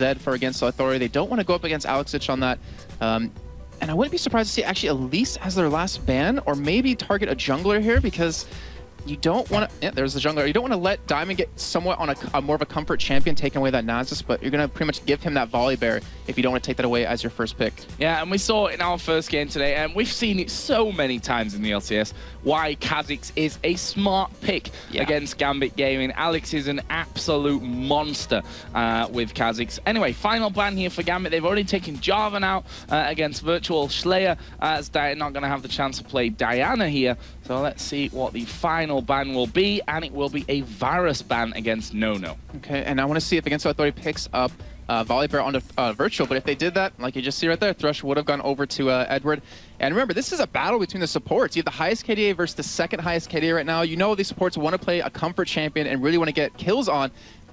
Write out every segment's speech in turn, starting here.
Zed for against Authority. They don't want to go up against Alexich on that. And I wouldn't be surprised to see actually Elise as their last ban, or maybe target a jungler here, because you don't want to... Yeah, there's the jungler. You don't want to let Diamond get somewhat on a more of a comfort champion, taking away that Nasus, but you're going to pretty much give him that volley bear if you don't want to take that away as your first pick. Yeah, and we saw in our first game today, and we've seen it so many times in the LCS, why Kha'Zix is a smart pick against Gambit Gaming. Alex is an absolute monster with Kha'Zix. Anyway, final ban here for Gambit. They've already taken Jarvan out against Virtual Slayer, as they're not going to have the chance to play Diana here. So let's see what the final ban will be, and it will be a Varus ban against Nono. Okay, and I want to see if against Authority picks up Volibear onto Virtual, but if they did that, like you just see right there, Thresh would have gone over to Edward. And remember, this is a battle between the supports. You have the highest KDA versus the second highest KDA right now. You know these supports want to play a comfort champion and really want to get kills on.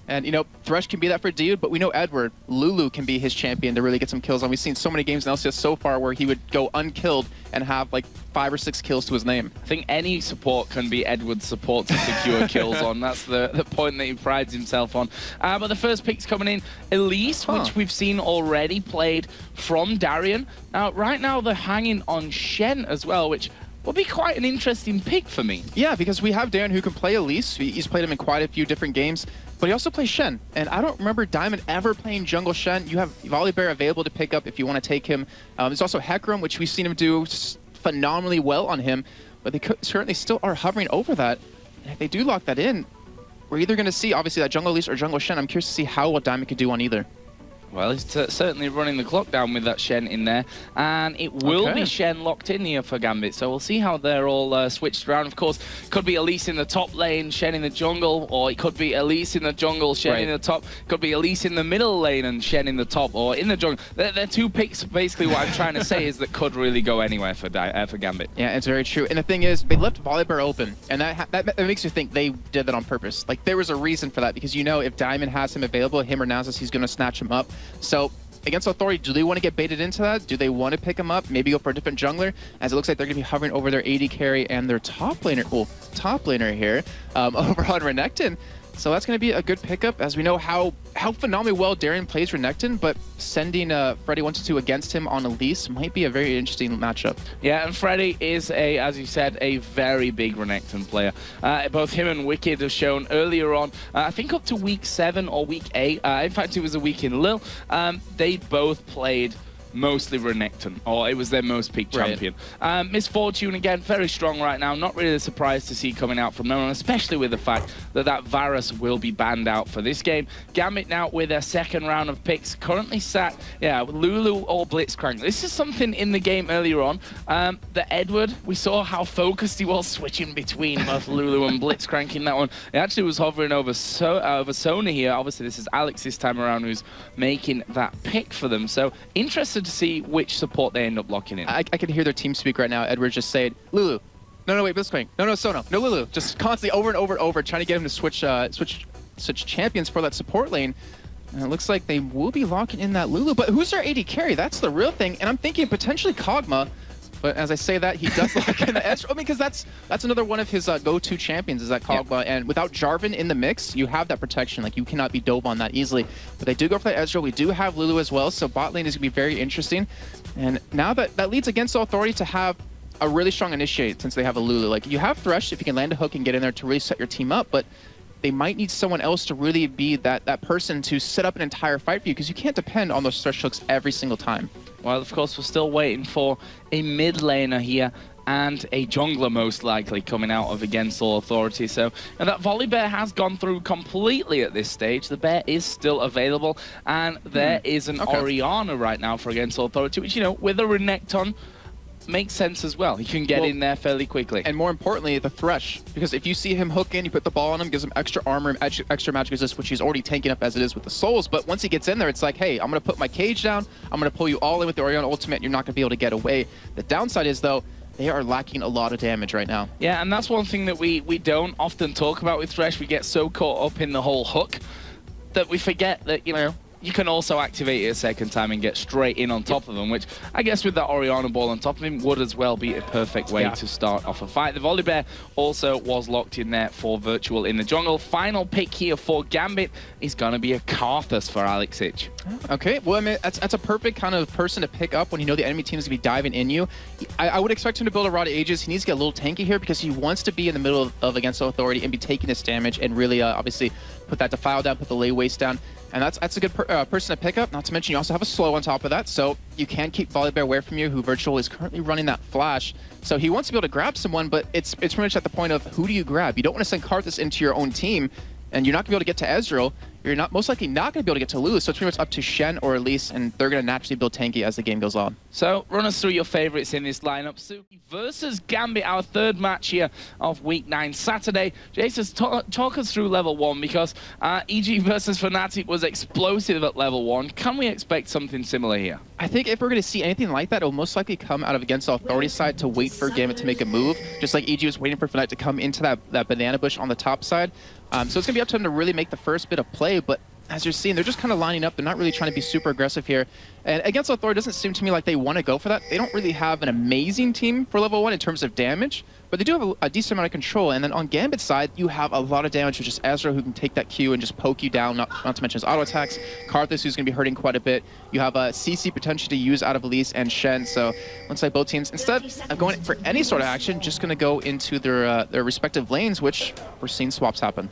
And, you know, Thresh can be that for Dude, but we know Edward, Lulu can be his champion to really get some kills on. We've seen so many games in LCS so far where he would go unkilled and have like 5 or 6 kills to his name. I think any support can be Edward's support to secure kills on. That's the point that he prides himself on. But the first pick's coming in, Elise, which we've seen already played from Darian. Now, right now they're hanging on Shen as well, which will be quite an interesting pick for me. Yeah, because we have Darren who can play Elise. He's played him in quite a few different games, but he also plays Shen. And I don't remember Diamond ever playing jungle Shen. You have Volibear available to pick up if you want to take him. There's also Hecarim, which we've seen him do phenomenally well on him, but they certainly still are hovering over that. And if they do lock that in, we're either going to see, obviously, that jungle Elise or jungle Shen. I'm curious to see how what Diamond could do on either. Well, he's certainly running the clock down with that Shen in there, and it will be Shen locked in here for Gambit, so we'll see how they're all switched around. Of course, could be Elise in the top lane, Shen in the jungle, or it could be Elise in the jungle, Shen in the top. Could be Elise in the middle lane and Shen in the top, or in the jungle. They're two picks, basically what I'm trying to say is that could really go anywhere for Gambit. Yeah, it's very true. And the thing is, they left Volibear open, and that makes you think they did that on purpose. Like, there was a reason for that, because you know if Diamond has him available, him or Nasus, he's going to snatch him up. So against Authority, do they want to get baited into that? Do they want to pick him up? Maybe go for a different jungler? As it looks like they're going to be hovering over their AD carry and their top laner, well, top laner here, over on Renekton. So that's going to be a good pickup, as we know how phenomenally well Darien plays Renekton, but sending Freddy 1-2 against him on Elise might be a very interesting matchup. Yeah, and Freddy is, as you said, a very big Renekton player. Both him and Wicked have shown earlier on, I think up to week 7 or week 8, in fact it was a week in Lille, they both played mostly Renekton, or it was their most peak champion. Misfortune, again, very strong right now. Not really a surprise to see coming out from Nolan, especially with the fact that that Varus will be banned out for this game. Gambit now with their second round of picks, currently sat, Lulu or Blitzcrank. This is something in the game earlier on. The Edward, we saw how focused he was switching between both Lulu and Blitzcrank in that one. He actually was hovering over Sona here. Obviously, this is Alex this time around who's making that pick for them. So, interested to see which support they end up locking in. I can hear their team speak right now. Edward just saying, Lulu. No, wait, Blitzcrank. No, Sona. No, Lulu. Just constantly over and over and over, trying to get him to switch champions for that support lane. And it looks like they will be locking in that Lulu. But who's their AD carry? That's the real thing. And I'm thinking potentially Kog'Maw. But as I say that, he does lock in the Ezreal. I mean, because that's another one of his go-to champions is that Kog'Maw. And without Jarvan in the mix, you have that protection. Like, you cannot be dove on that easily. But they do go for that Ezreal. We do have Lulu as well, so bot lane is going to be very interesting. And now that leads against Authority to have a really strong initiate since they have a Lulu. Like, you have Thresh if you can land a hook and get in there to really set your team up, but they might need someone else to really be that person to set up an entire fight for you, because you can't depend on those Thresh hooks every single time. Well, of course, we're still waiting for a mid laner here and a jungler most likely coming out of against all Authority. So, and that Volibear has gone through completely at this stage. The bear is still available, and there is an Orianna right now for against all Authority, which, you know, with a Renekton, makes sense as well. He can get in there fairly quickly. And more importantly, the Thresh. Because if you see him hook in, you put the ball on him, gives him extra armor, extra magic resist, which he's already tanking up as it is with the souls. But once he gets in there, it's like, hey, I'm going to put my cage down. I'm going to pull you all in with the Orianna ultimate. You're not going to be able to get away. The downside is, though, they are lacking a lot of damage right now. Yeah, and that's one thing that we don't often talk about with Thresh. We get so caught up in the whole hook that we forget that, you know, you can also activate it a second time and get straight in on top of them, which I guess with that Orianna ball on top of him would as well be a perfect way to start off a fight. The Volibear also was locked in there for Virtual in the jungle. Final pick here for Gambit is going to be a Karthus for Alexic. Okay, well, I mean, that's a perfect kind of person to pick up when you know the enemy team is going to be diving in you. I would expect him to build a Rod of Ages. He needs to get a little tanky here because he wants to be in the middle of Against Authority and be taking this damage and really obviously put that Defile down, put the Lay Waste down. And that's a good person to pick up. Not to mention you also have a slow on top of that, so you can keep Volibear away from you, who Virtual is currently running that flash. So he wants to be able to grab someone, but it's pretty much at the point of who do you grab? You don't want to send Karthus into your own team, and you're not going to be able to get to Ezreal. You're most likely not going to be able to get to Lulu, so it's pretty much up to Shen or Elise, and they're going to naturally build tanky as the game goes on. So run us through your favorites in this lineup. Suki versus Gambit, our third match here of Week 9 Saturday. Jason, talk us through level 1, because EG versus Fnatic was explosive at level 1. Can we expect something similar here? I think if we're going to see anything like that, it'll most likely come out of Against Authority side to wait for Gambit to make a move, just like EG was waiting for Fnatic to come into that banana bush on the top side. So it's going to be up to them to really make the first bit of play, but as you're seeing, they're just kind of lining up. They're not really trying to be super aggressive here. And Against Authority doesn't seem to me like they want to go for that. They don't really have an amazing team for level 1 in terms of damage, but they do have a decent amount of control. And then on Gambit's side, you have a lot of damage, which is Ezra, who can take that Q and just poke you down, not to mention his auto attacks. Karthus, who's going to be hurting quite a bit. You have a CC potential to use out of Elise and Shen. So looks like both teams, instead of going for any sort of action, just going to go into their respective lanes, which we're seeing swaps happen.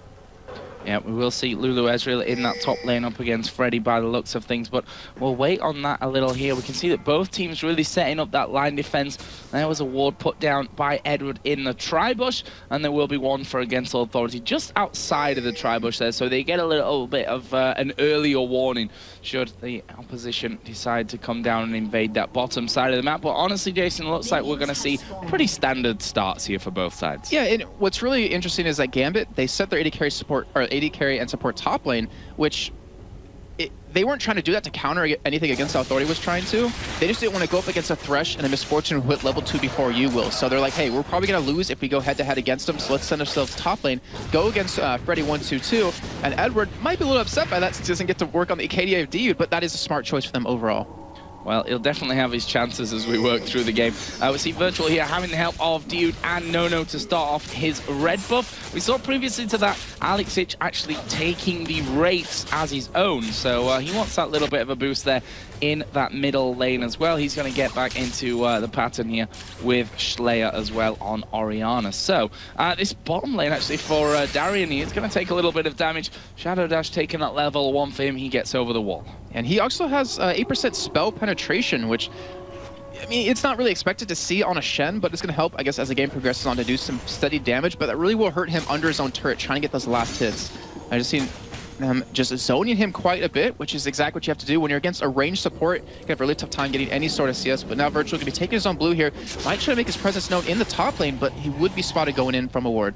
Yeah, we will see Lulu Ezreal in that top lane up against Freddy by the looks of things, but we'll wait on that a little here. We can see that both teams really setting up that line defense. There was a ward put down by Edward in the Tribush, and there will be one for Against Authority just outside of the Tribush there, so they get a little bit of an earlier warning should the opposition decide to come down and invade that bottom side of the map. But honestly, Jason, it looks like we're going to see pretty standard starts here for both sides. Yeah, and what's really interesting is that Gambit, they set their AD carry support, or AD carry and support top lane, which they weren't trying to do that to counter anything Against Authority was trying to. They just didn't want to go up against a Thresh and a Misfortune who hit level 2 before you will. So they're like, hey, we're probably going to lose if we go head-to-head against them, so let's send ourselves top lane, go against Freddy 1-2-2, and Edward might be a little upset by that since he doesn't get to work on the KDAD, but that is a smart choice for them overall. Well, he'll definitely have his chances as we work through the game. We see Virtual here having the help of Dude and Nono to start off his red buff. We saw previously to that Alexic actually taking the Wraiths as his own, so he wants that little bit of a boost there in that middle lane as well. He's going to get back into the pattern here with Slayer as well on Orianna. So this bottom lane actually for Darian here, it's going to take a little bit of damage. Shadow Dash taking that level 1 for him, he gets over the wall. And he also has 8% spell penetration, which, I mean, it's not really expected to see on a Shen, but it's going to help, I guess, as the game progresses on to do some steady damage, but that really will hurt him under his own turret, trying to get those last hits. I just seen them just zoning him quite a bit, which is exactly what you have to do when you're against a ranged support. You have a really tough time getting any sort of CS, but now Virtual can be taking his own blue here. Might try to make his presence known in the top lane, but he would be spotted going in from a ward.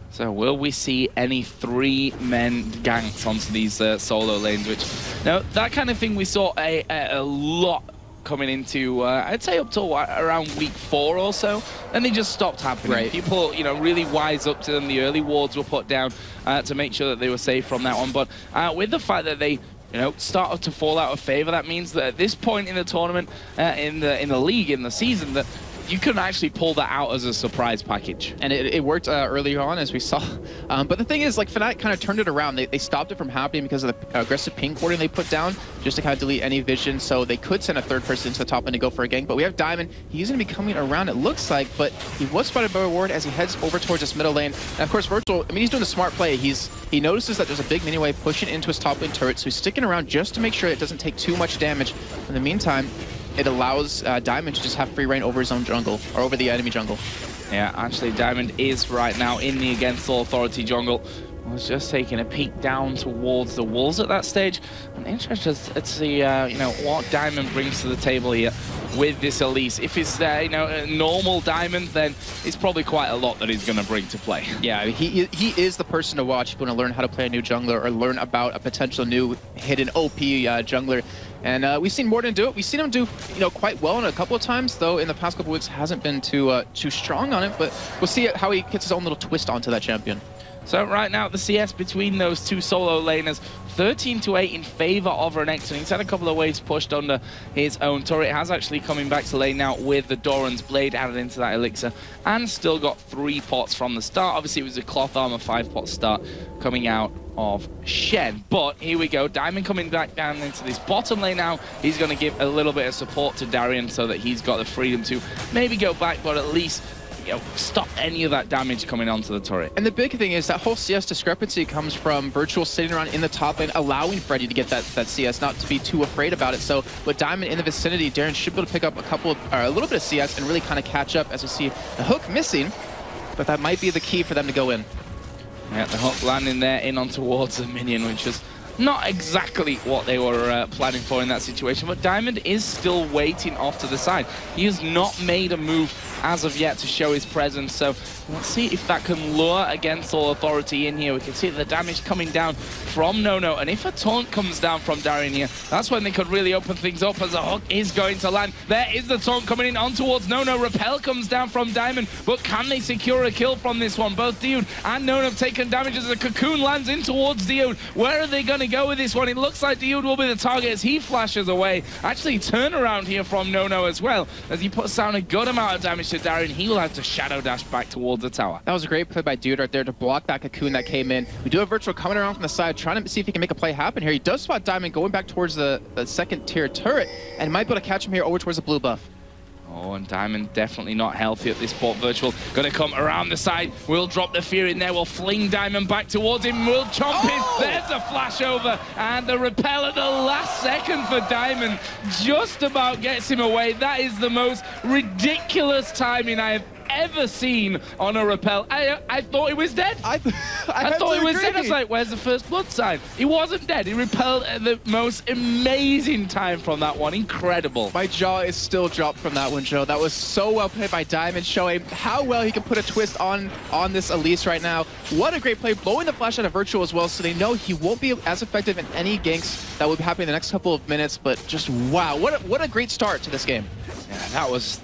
So will we see any 3-men ganks onto these solo lanes, which, now that kind of thing we saw a lot coming into, I'd say up to around week 4 or so, and they just stopped happening. Right. People, you know, really wise up to them. The early wards were put down to make sure that they were safe from that one. But with the fact that they, you know, started to fall out of favor, that means that at this point in the tournament, in the league, in the season, that you can actually pull that out as a surprise package. And it worked earlier on, as we saw. But the thing is, like, Fnatic kind of turned it around. They stopped it from happening because of the aggressive ping warding they put down, just to kind of delete any vision, so they could send a third person into the top lane to go for a gank. But we have Diamond. He's going to be coming around, it looks like, but he was spotted by a ward as he heads over towards this middle lane. And of course, Virtual, I mean, he's doing the smart play. He notices that there's a big mini wave pushing into his top lane turret, so he's sticking around just to make sure it doesn't take too much damage. In the meantime, it allows Diamond to just have free reign over his own jungle, or over the enemy jungle. Yeah, actually Diamond is right now in the Against Authority jungle. I was just taking a peek down towards the walls at that stage. I'm interested to see, you know, what Diamond brings to the table here with this Elise. If it's, you know, a normal Diamond, then it's probably quite a lot that he's going to bring to play. Yeah, he is the person to watch if you want to learn how to play a new jungler or learn about a potential new hidden OP jungler. And we've seen Morden do it. We've seen him do, you know, quite well in a couple of times, though in the past couple of weeks hasn't been too strong on it. But we'll see how he gets his own little twist onto that champion. So right now, the CS between those two solo laners, 13-8 in favor of Renekton. He's had a couple of waves pushed under his own turret. Has actually coming back to lane now with the Doran's Blade added into that elixir, and still got 3 pots from the start. Obviously, it was a cloth armor 5-pot start coming out of Shen. But here we go, Diamond coming back down into this bottom lane now. He's going to give a little bit of support to Darian so that he's got the freedom to maybe go back, but at least stop any of that damage coming onto the turret. And the big thing is that whole CS discrepancy comes from Virtual sitting around in the top lane, allowing Freddy to get that CS, not to be too afraid about it. So with Diamond in the vicinity, Darren should be able to pick up a little bit of CS and really kind of catch up, as we see the hook missing, but that might be the key for them to go in. Yeah, the hook landing there in on towards the minion, which is not exactly what they were planning for in that situation, but Diamond is still waiting off to the side. He has not made a move as of yet to show his presence, so let's see if that can lure against all authority in here. We can see the damage coming down from Nono, and if a taunt comes down from Darian here, that's when they could really open things up, as a hook is going to land. There is the taunt coming in on towards Nono. Repel comes down from Diamond, but can they secure a kill from this one? Both Diode and Nono have taken damage as the cocoon lands in towards Diode. Where are they going to go with this one? It looks like Diode will be the target as he flashes away. Actually, turnaround here from Nono as well, as he puts down a good amount of damage to Darian. He will have to shadow dash back towards the tower. That was a great play by Diode right there to block that cocoon that came in. We do have Virtual coming around from the side, trying to see if he can make a play happen here. He does spot Diamond going back towards the second tier turret, and might be able to catch him here over towards the blue buff. Oh, and Diamond definitely not healthy at this point. Virtual gonna come around the side. We'll drop the fear in there. We'll fling Diamond back towards him. We'll chomp in. There's a flash over. And the repel at the last second for Diamond just about gets him away. That is the most ridiculous timing I have ever seen on a repel. I thought he was dead. I thought he was dead. I was like, where's the first blood sign? He wasn't dead. He repelled at the most amazing time from that one. Incredible. My jaw is still dropped from that one, Joe. That was so well played by Diamond, showing how well he can put a twist on this Elise right now. What a great play, blowing the flash out of Virtual as well, so they know he won't be as effective in any ganks that will be happening in the next couple of minutes. But just wow, what a great start to this game. Yeah, that was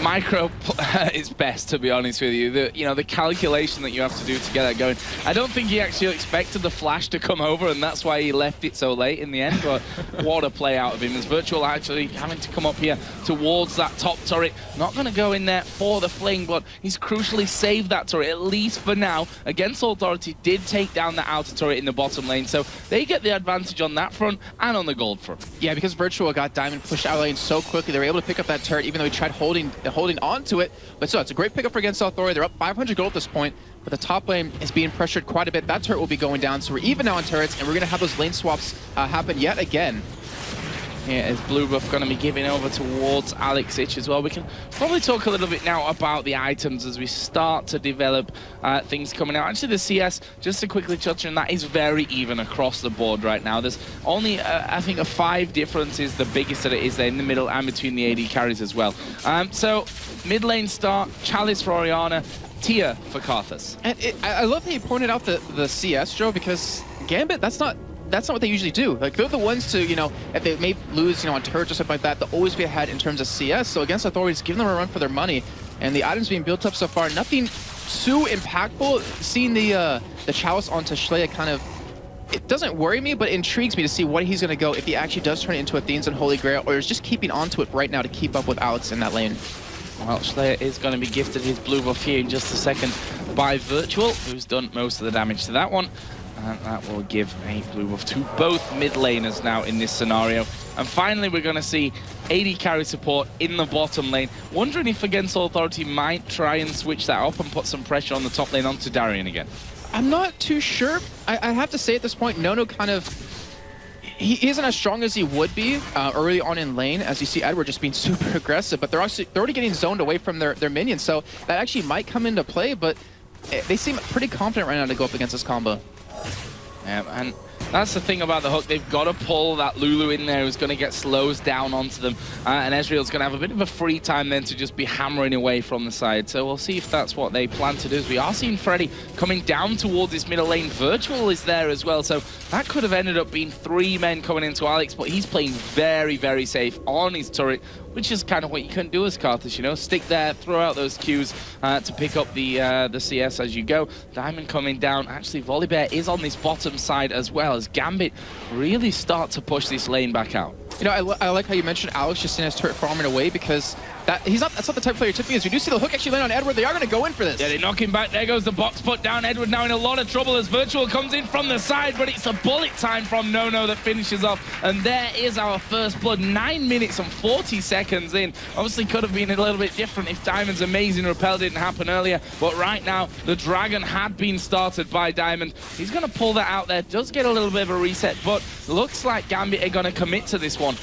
Micro is best, to be honest with you. The calculation that you have to do to get that going. I don't think he actually expected the flash to come over, and that's why he left it so late in the end. But what a play out of him. As Virtual actually having to come up here towards that top turret. Not going to go in there for the fling, but he's crucially saved that turret, at least for now. Against Authority, did take down the outer turret in the bottom lane, so they get the advantage on that front and on the gold front. Yeah, because Virtual got Diamond pushed out lane so quickly, they were able to pick up that turret, even though he tried holding on to it. But so it's a great pickup for against Authority. They're up 500 gold at this point, but the top lane is being pressured quite a bit. That turret will be going down, so we're even now on turrets, and we're going to have those lane swaps happen yet again. Yeah, is Blue Buff going to be giving over towards Alex Ich as well? We can probably talk a little bit now about the items as we start to develop things coming out. Actually, the CS, just to quickly touch on that, is very even across the board right now. There's only, I think, a 5 differences, the biggest that it is there in the middle and between the AD carries as well. So, mid lane start, Chalice for Orianna, Tia for Karthus. And I love that you pointed out the CS, Joe, because Gambit, that's not what they usually do. Like, they're the ones to, if they may lose, on turrets or something like that, they'll always be ahead in terms of CS. So against Authorities, give them a run for their money. And the items being built up so far, nothing too impactful. Seeing the Chalice onto Schleia kind of, it doesn't worry me, but it intrigues me to see what he's going to go if he actually does turn it into Athene's and Holy Grail, or is just keeping onto it right now to keep up with Alex in that lane. Well, Schleia is going to be gifted his blue buff here in just a second by Virtual, who's done most of the damage to that one. And that will give a blue buff to both mid laners now in this scenario. And finally, we're going to see AD carry support in the bottom lane. Wondering if against Authority might try and switch that up and put some pressure on the top lane onto Darian again. I'm not too sure. I have to say at this point, Nono kind of, he isn't as strong as he would be early on in lane, as you see Edward just being super aggressive, but they're already getting zoned away from their minions, so that actually might come into play, but they seem pretty confident right now to go up against this combo. And That's the thing about the hook. They've got to pull that Lulu in there who's going to get slows down onto them. And Ezreal's going to have a bit of a free time then to just be hammering away from the side. So we'll see if that's what they plan to do. As we are seeing Freddy coming down towards this middle lane. Virtual is there as well. So that could have ended up being 3 men coming into Alex. But he's playing very, very safe on his turret, which is kind of what you can do as Karthus, you know? Stick there, throw out those Qs to pick up the CS as you go. Diamond coming down. Actually, Volibear is on this bottom side as well, as Gambit really start to push this lane back out. You know, I like how you mentioned Alex just in his turret farming away, because that's not the type of player typically is. We do see the hook actually land on Edward. They are going to go in for this. Yeah, they knock him back. There goes the box put down. Edward now in a lot of trouble as Virtual comes in from the side, but it's a bullet time from Nono that finishes off. And there is our first blood. 9 minutes and 40 seconds in. Obviously could have been a little bit different if Diamond's amazing repel didn't happen earlier. But right now, the Dragon had been started by Diamond. He's going to pull that out there. Does get a little bit of a reset, but looks like Gambit are going to commit to this one.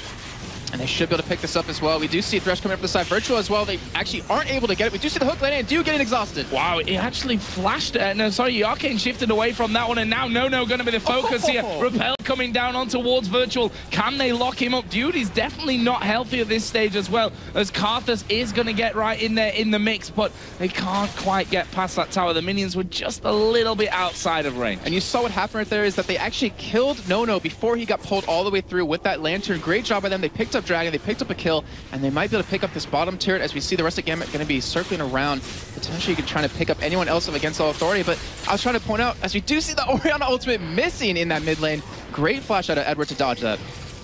And they should be able to pick this up as well. We do see Thresh coming up from the side. Virtual as well. They actually aren't able to get it. We do see the hook landing and do get it exhausted. Wow, it actually flashed. No, sorry, Arcane shifted away from that one. And now Nono going to be the focus here. Repel coming down on towards Virtual. Can they lock him up? Dude is definitely not healthy at this stage as well, as Karthus is going to get right in there in the mix. But they can't quite get past that tower. The minions were just a little bit outside of range. And you saw what happened right there is that they actually killed Nono before he got pulled all the way through with that lantern. Great job by them. They picked up Dragon, they picked up a kill, and they might be able to pick up this bottom turret as we see the rest of Gambit going to be circling around, potentially trying to pick up anyone else against all authority. But I was trying to point out, as we do see the Orianna ultimate missing in that mid lane, great flash out of Edward to dodge that.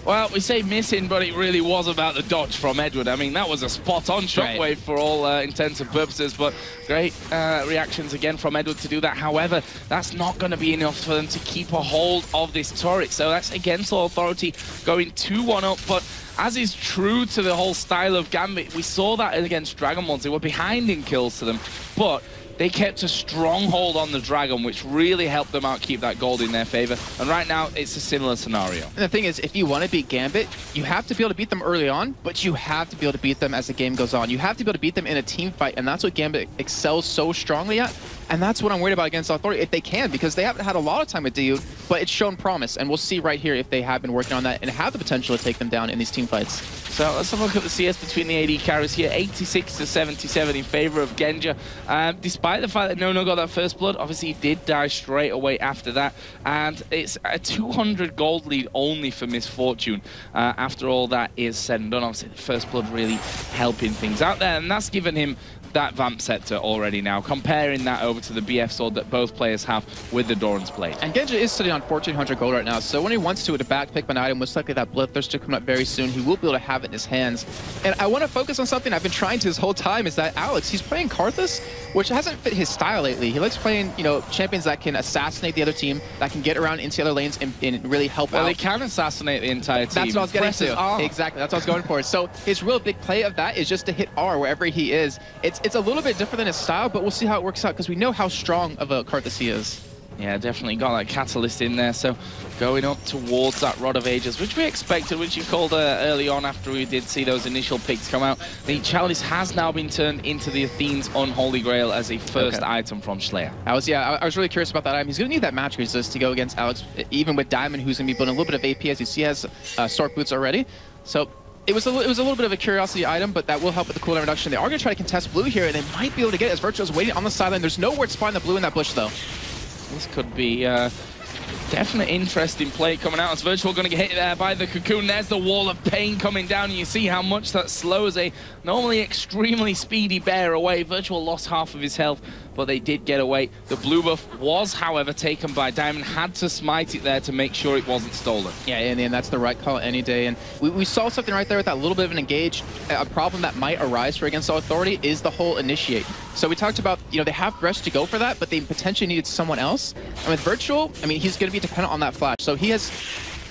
Well, we say missing, but it really was about the dodge from Edward. I mean, that was a spot-on shockwave for all intents and purposes, but great reactions again from Edward to do that. However, that's not going to be enough for them to keep a hold of this turret. So that's against all authority going 2-1 up, but as is true to the whole style of Gambit, we saw that against Dragon once. They were behind in kills to them, but they kept a strong hold on the Dragon, which really helped them out keep that gold in their favor. And right now, it's a similar scenario. And the thing is, if you want to beat Gambit, you have to be able to beat them early on, but you have to be able to beat them as the game goes on. You have to be able to beat them in a team fight, and that's what Gambit excels so strongly at. And that's what I'm worried about against Authority, if they can, because they haven't had a lot of time with Dude, but it's shown promise. And we'll see right here if they have been working on that and have the potential to take them down in these team fights. So let's have a look at the CS between the AD carries here. 86 to 77 in favor of Genja. Despite the fact that Nono got that first blood, obviously he did die straight away after that. And it's a 200 gold lead only for Misfortune after all that is said and done. Obviously the first blood really helping things out there, and that's given him that Vamp Scepter already now, comparing that over to the BF Sword that both players have with the Doran's Blade. And Genja is sitting on 1,400 gold right now, so when he wants to back pick an item, most likely that Bloodthirster coming up very soon, he will be able to have it in his hands. And I want to focus on something I've been trying to this whole time, is that Alex, he's playing Karthus, which hasn't fit his style lately. He likes playing, you know, champions that can assassinate the other team, that can get around into the other lanes and really help out. Well, they can assassinate the entire team. That's what I was getting to. R. Exactly, that's what I was going for. So his real big play of that is just to hit R wherever he is. It's a little bit different than his style, but we'll see how it works out, because we know how strong of a Karthus he is. Yeah, definitely got that catalyst in there. So going up towards that Rod of Ages, which we expected, which you called early on after we did see those initial picks come out. The Chalice has now been turned into the Athene's Unholy Grail as a first item from Slayer. I was really curious about that item. He's going to need that match resist to go against Alex, even with Diamond, who's going to be building a little bit of AP, as you see, has Sword Boots already. So it was a little bit of a curiosity item, but that will help with the cooldown reduction. They are going to try to contest blue here, and they might be able to get it as Virtuo's waiting on the sideline. There's nowhere to find the blue in that bush, though. This could be definite interesting play coming out, as Virtual going to get hit there by the Cocoon. There's the wall of pain coming down, and you see how much that slows a normally extremely speedy bear away. Virtual lost half of his health, but they did get away. The blue buff was, however, taken by Diamond. Had to smite it there to make sure it wasn't stolen. Yeah, and that's the right call any day. And we saw something right there with that little bit of an engage. A problem that might arise for Against All Authority is the whole initiate. So we talked about, you know, they have Thresh to go for that, but they potentially needed someone else. And with Virtual, I mean, he's going to be dependent on that flash. So he has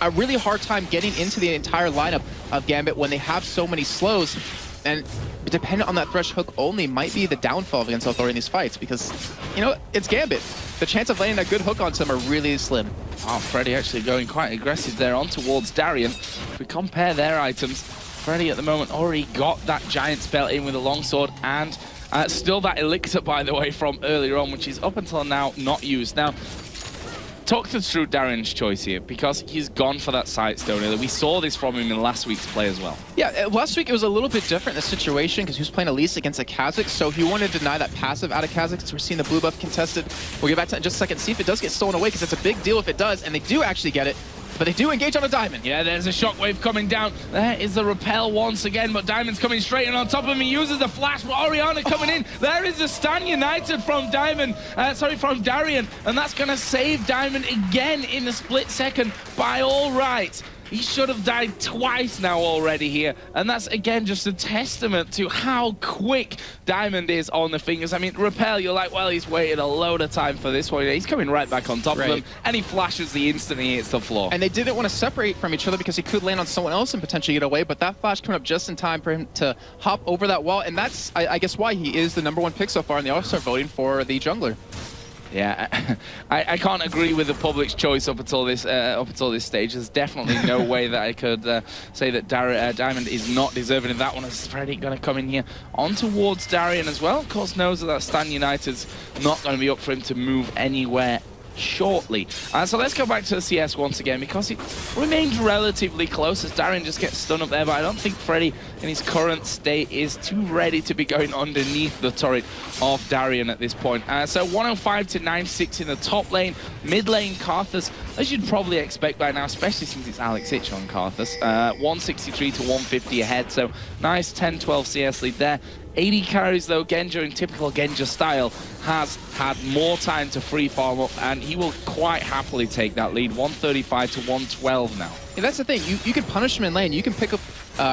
a really hard time getting into the entire lineup of Gambit when they have so many slows. And dependent on that Thresh hook only might be the downfall of Against All Authority in these fights, because, you know, it's Gambit. The chance of landing a good hook onto them are really slim. Oh, Freddy actually going quite aggressive there on towards Darian. If we compare their items, Freddy at the moment already got that Giant Spell in with a longsword, and still that Elixir, by the way, from earlier on, which is up until now not used. Now, talk us through Darian's choice here, because he's gone for that side stone early. We saw this from him in last week's play as well. Yeah, last week it was a little bit different in the situation because he was playing Elise against a Kha'Zix, so he wanted to deny that passive out of Kha'Zix. We're seeing the blue buff contested. We'll get back to that in just a second, see if it does get stolen away, because it's a big deal if it does, and they do actually get it. But they do engage on a Diamond. Yeah, there's a shockwave coming down. There is the repel once again, but Diamond's coming straight in on top of him. He uses the flash, but Orianna coming in. There is the Stan United from from Darian, and that's going to save Diamond again in a split second by all rights. He should have died twice now already here, and that's again just a testament to how quick Diamond is on the fingers. I mean, Repel, you're like, well, he's waited a load of time for this one. He's coming right back on top of him, and he flashes the instant he hits the floor. And they didn't want to separate from each other because he could land on someone else and potentially get away, but that flash coming up just in time for him to hop over that wall, and that's, I guess, why he is the #1 pick so far in the All-Star voting for the jungler. Yeah, I can't agree with the public's choice up until this stage. There's definitely no way that I could say that Diamond is not deserving of that one. As Freddy going to come in here on towards Darian as well. Of course, knows that Stan United's not going to be up for him to move anywhere shortly. So let's go back to the CS once again, because it remains relatively close as Darian just gets stunned up there, but I don't think Freddy in his current state is too ready to be going underneath the turret of Darian at this point. So 105 to 96 in the top lane. Mid lane, Karthus, as you'd probably expect by now, especially since it's Alex Ich on Karthus. 163 to 150 ahead, so nice 10-12 CS lead there. 80 carries though, Genja in typical Genja style has had more time to free farm up, and he will quite happily take that lead. 135 to 112 now. Yeah, that's the thing. You can punish him in lane. You can pick up,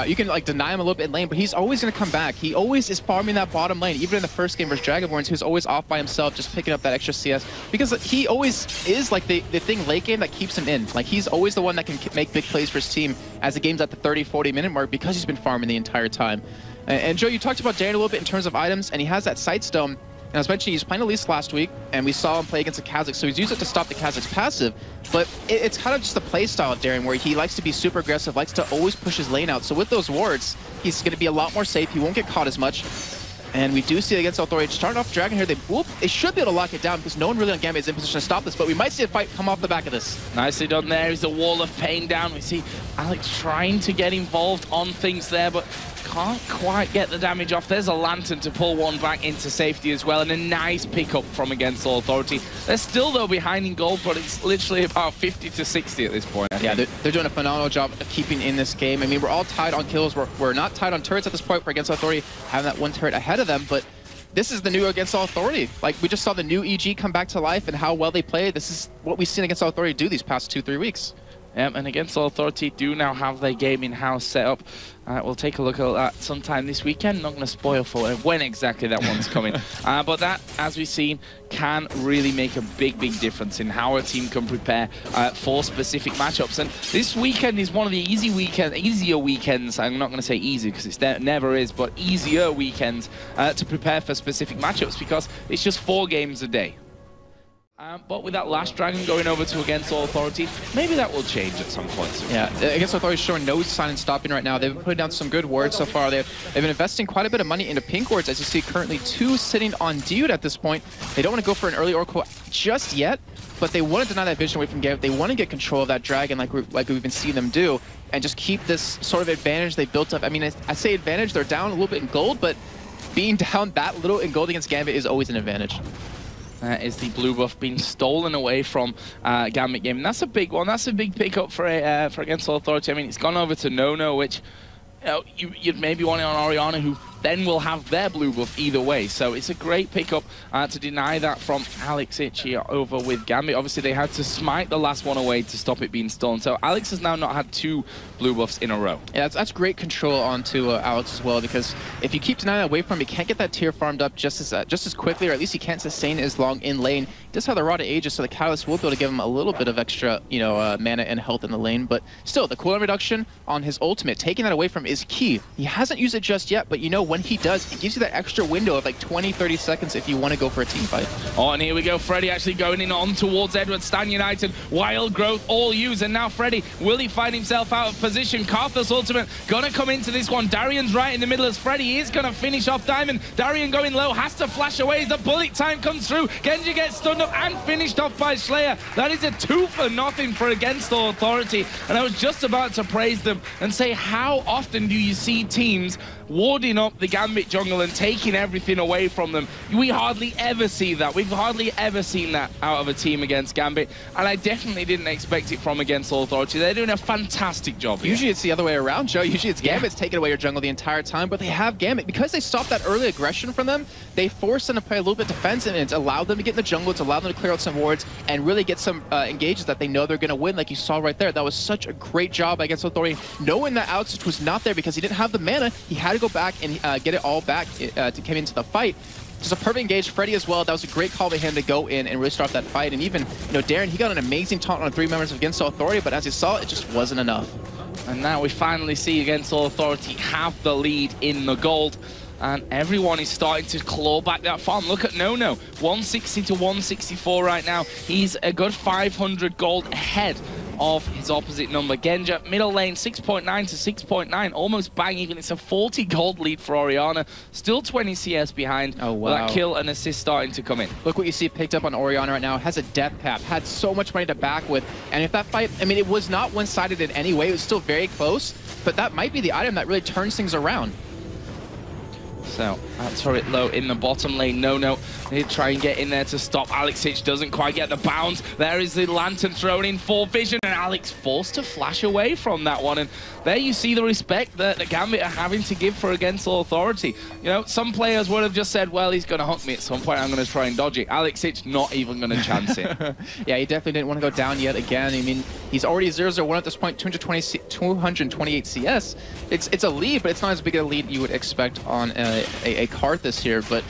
you can like deny him a little bit in lane, but he's always going to come back. He always is farming that bottom lane. Even in the first game versus Dragonborns, he was always off by himself, just picking up that extra CS, because he always is like the thing late game that keeps him in. Like, he's always the one that can make big plays for his team as the game's at the 30-40 minute mark, because he's been farming the entire time. And Joe, you talked about Darian a little bit in terms of items, and he has that Sight Stone. And I was mentioning he's playing Elise last week, and we saw him play against a Kha'Zix, so he's used it to stop the Kha'Zix passive. But it's kind of just the play style of Darian, where he likes to be super aggressive, likes to always push his lane out. So with those wards, he's going to be a lot more safe. He won't get caught as much. And we do see it against Authority. Starting off Dragon here, they should be able to lock it down, because no one really on Gambit is in position to stop this, but we might see a fight come off the back of this. Nicely done there. Is the wall of pain down. We see Alex trying to get involved on things there, but can't quite get the damage off. There's a Lantern to pull one back into safety as well, and a nice pickup from Against All Authority. They're still, though, behind in gold, but it's literally about 50 to 60 at this point. Yeah, they're doing a phenomenal job of keeping in this game. I mean, we're all tied on kills. We're not tied on turrets at this point for Against All Authority, having that one turret ahead of them, but this is the new Against All Authority. Like, we just saw the new EG come back to life and how well they play. This is what we've seen Against All Authority do these past 2-3 weeks. And Against All Authority do now have their game in-house set up. We'll take a look at that sometime this weekend. Not going to spoil for when exactly that one's coming. But that, as we've seen, can really make a big, big difference in how a team can prepare for specific matchups. And this weekend is one of the easier weekends. I'm not going to say easy, because it never is, but easier weekends to prepare for specific matchups, because it's just 4 games a day. But with that last Dragon going over to Against All Authority, maybe that will change at some point soon. Yeah, Against All Authority is showing no sign of stopping right now. They've been putting down some good wards so far. They've been investing quite a bit of money into pink wards, as you see currently 2 sitting on Dude at this point. They don't want to go for an early Oracle just yet, but they want to deny that vision away from Gambit. They want to get control of that Dragon like we've been seeing them do, and just keep this sort of advantage they built up. I mean, I say advantage, they're down a little bit in gold, but being down that little in gold against Gambit is always an advantage. Is the blue buff being stolen away from Gambit game. And that's a big one. That's a big pickup for Against All Authority. I mean, it's gone over to Nono, which you'd maybe want it on Orianna, who then will have their blue buff either way. So it's a great pickup to deny that from Alex Ich over with Gambit. Obviously, they had to smite the last one away to stop it being stolen. So Alex has now not had 2 blue buffs in a row. Yeah, that's great control onto Alex as well, because if you keep denying that away from him, he can't get that tier farmed up just as quickly, or at least he can't sustain as long in lane. He does have the Rod of Ages, so the Catalyst will be able to give him a little bit of extra, mana and health in the lane. But still, the cooldown reduction on his ultimate, taking that away from him is key. He hasn't used it just yet, but you know when he does, it gives you that extra window of like 20-30 seconds if you want to go for a team fight. Oh, and here we go. Freddy actually going in on towards Edward. Stan United, Wild Growth, all used. And now Freddy, will he find himself out of position? Karthus ultimate gonna come into this one. Darian's right in the middle as Freddy is gonna finish off Diamond. Darian going low, has to flash away as the bullet time comes through. Genji gets stunned up and finished off by Slayer. That is a 2-for-0 for Against All Authority. And I was just about to praise them and say, how often do you see teams warding up the Gambit jungle and taking everything away from them? We hardly ever see that. We've hardly ever seen that out of a team against Gambit, and I definitely didn't expect it from Against All Authority. They're doing a fantastic job here. Usually it's the other way around, Joe. Usually it's Gambit's taking away your jungle the entire time, but they have Gambit. Because they stopped that early aggression from them, they forced them to play a little bit defensive, and it's allowed them to get in the jungle, it's allowed them to clear out some wards, and really get some engages that they know they're going to win, like you saw right there. That was such a great job Against All Authority, knowing that Alex was not there because he didn't have the mana. He had to go back and get it all back to come into the fight. Just a perfect engage. Freddy as well. That was a great call by him to go in and really start that fight. And even, Darren, he got an amazing taunt on 3 members of Against All Authority, but as you saw, it just wasn't enough. And now we finally see Against All Authority have the lead in the gold. And everyone is starting to claw back that farm. Look at Nono, 160 to 164 right now. He's a good 500 gold ahead of his opposite number. Genja, middle lane, 6.9 to 6.9, almost bang even. It's a 40 gold lead for Orianna. Still 20 CS behind. Oh, wow. That kill and assist starting to come in. Look what you see picked up on Orianna right now. Has a death cap, had so much money to back with. And if that fight, I mean, it was not one-sided in any way. It was still very close, but that might be the item that really turns things around. So, that turret low in the bottom lane. No, they try and get in there to stop. Alex Hitch doesn't quite get the bounce. There is the lantern thrown in for vision, and Alex forced to flash away from that one. And there you see the respect that the Gambit are having to give for Against All Authority. Some players would have just said, well, he's going to hook me at some point. I'm going to try and dodge it. Alex Hitch not even going to chance it. Yeah, he definitely didn't want to go down yet again. I mean, he's already 0-0-1 at this point, 228 CS. It's a lead, but it's not as big a lead you would expect on a Karthus here. But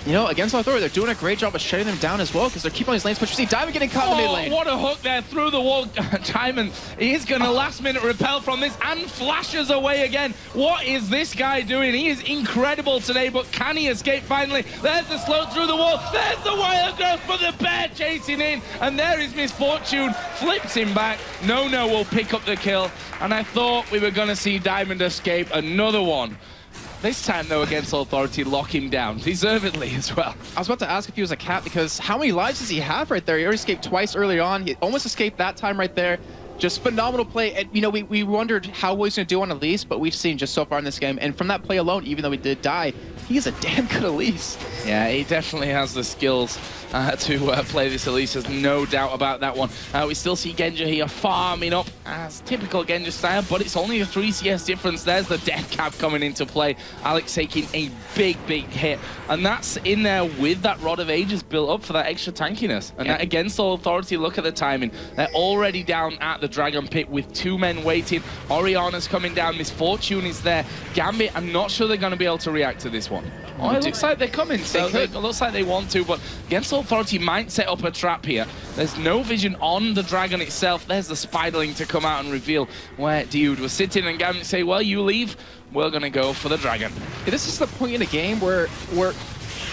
Against All Authority, they're doing a great job of shutting them down as well because they're keeping on these lanes. But you see Diamond getting caught in the mid lane. What a hook there through the wall. Diamond is going to last minute repel from this and flashes away again. What is this guy doing? He is incredible today, but can he escape finally? There's the slow through the wall. There's the Wild Growth, but the bear chasing in. And there is Misfortune. Flips him back. No will pick up the kill. And I thought we were going to see Diamond escape another one. This time, though, Against All Authority, lock him down, deservedly as well. I was about to ask if he was a cat, because how many lives does he have right there? He already escaped twice early on. He almost escaped that time right there. Just phenomenal play. And, we wondered how he was going to do on Elise, but we've seen just so far in this game. And from that play alone, even though he did die, he's a damn good Elise. Yeah, he definitely has the skills to play this Elise. There's no doubt about that one. We still see Genja here farming up as typical Genja style, but it's only a 3 CS difference. There's the death cap coming into play. Alex taking a big hit. And that's in there with that Rod of Ages built up for that extra tankiness. And that Against All Authority, look at the timing. They're already down at the Dragon Pit with 2 men waiting. Orianna's coming down. Misfortune is there. Gambit, I'm not sure they're going to be able to react to this one. Oh, it looks like they're coming, so it looks like they want to, but Against All Authority might set up a trap here. There's no vision on the dragon itself. There's the Spiderling to come out and reveal where Dude was sitting, and Gambit say, well, you leave, we're going to go for the dragon. Yeah, this is the point in the game where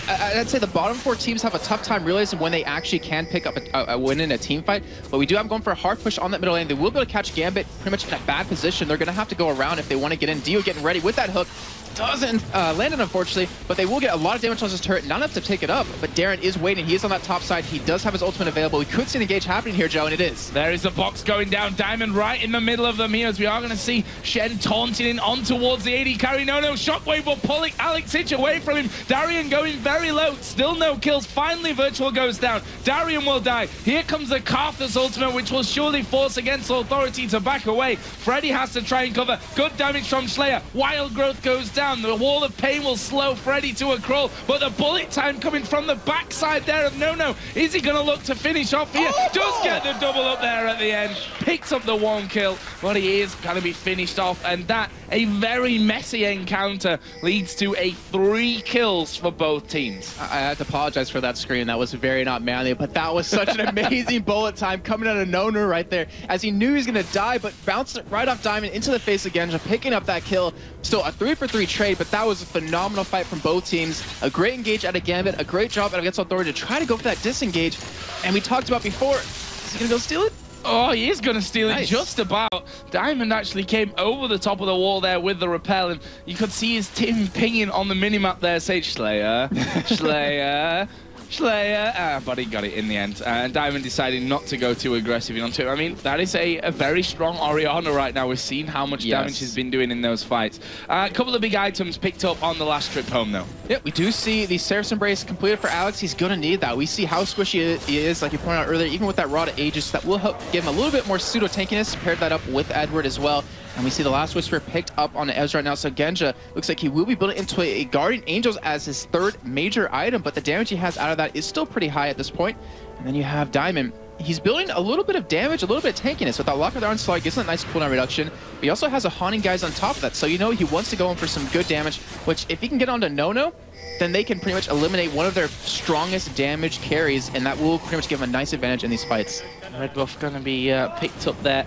I'd say the bottom 4 teams have a tough time realizing when they actually can pick up a win in a team fight. But we do have them going for a hard push on that middle lane. They will be able to catch Gambit pretty much in a bad position. They're going to have to go around if they want to get in. Dio getting ready with that hook. Doesn't land it, unfortunately, but they will get a lot of damage on his turret. Not enough to take it up, but Darren is waiting. He is on that top side. He does have his ultimate available. We could see an engage happening here, Joe, and it is. There is a box going down. Diamond right in the middle of them here, as we are going to see Shen taunting in on towards the AD carry. No, Shockwave will pull Alex Hitch away from him. Darian going very low. Still no kills. Finally, Virtual goes down. Darian will die. Here comes the Karthus ultimate, which will surely force Against Authority to back away. Freddy has to try and cover. Good damage from Slayer. Wild Growth goes down. The Wall of Pain will slow Freddy to a crawl, but the bullet time coming from the backside there of No. Is he going to look to finish off here? Does get the double up there at the end. Picks up the 1 kill, but he is going to be finished off, and that, a very messy encounter, leads to a 3 kills for both teams. screams. I have to apologize for that scream. That was very not manly, but that was such an amazing bullet time coming out of Nonu right there, as he knew he was going to die, but bounced it right off Diamond into the face of Genja, picking up that kill. Still a 3-for-3 trade, but that was a phenomenal fight from both teams. A great engage out of Gambit, a great job out of Against Authority to try to go for that disengage. And we talked about before, is he going to go steal it? Oh, he is going to steal it just about. Diamond actually came over the top of the wall there with the rappel, and you could see his team pinging on the minimap there, say Slayer, Slayer, Slayer. But he got it in the end. And Diamond decided not to go too aggressive onto it. I mean, that is a very strong Orianna right now. We've seen how much damage he's been doing in those fights. A couple of big items picked up on the last trip home, though. Yeah, we do see the Saracen Brace completed for Alex. He's going to need that. We see how squishy he is, like you pointed out earlier, even with that Rod of Aegis. That will help give him a little bit more pseudo-tankiness. Paired that up with Edward as well. And we see the Last Whisper picked up on Ezra right now. So Genja looks like he will be building into a Guardian Angels as his third major item, but the damage he has out of that is still pretty high at this point. And then you have Diamond. He's building a little bit of damage, a little bit of tankiness. With that Lock of the Onslaught, gives him a nice cooldown reduction. But he also has a Haunting Guys on top of that. So you know he wants to go in for some good damage, which if he can get onto Nono, then they can pretty much eliminate one of their strongest damage carries, and that will pretty much give him a nice advantage in these fights. Red buff going to be picked up there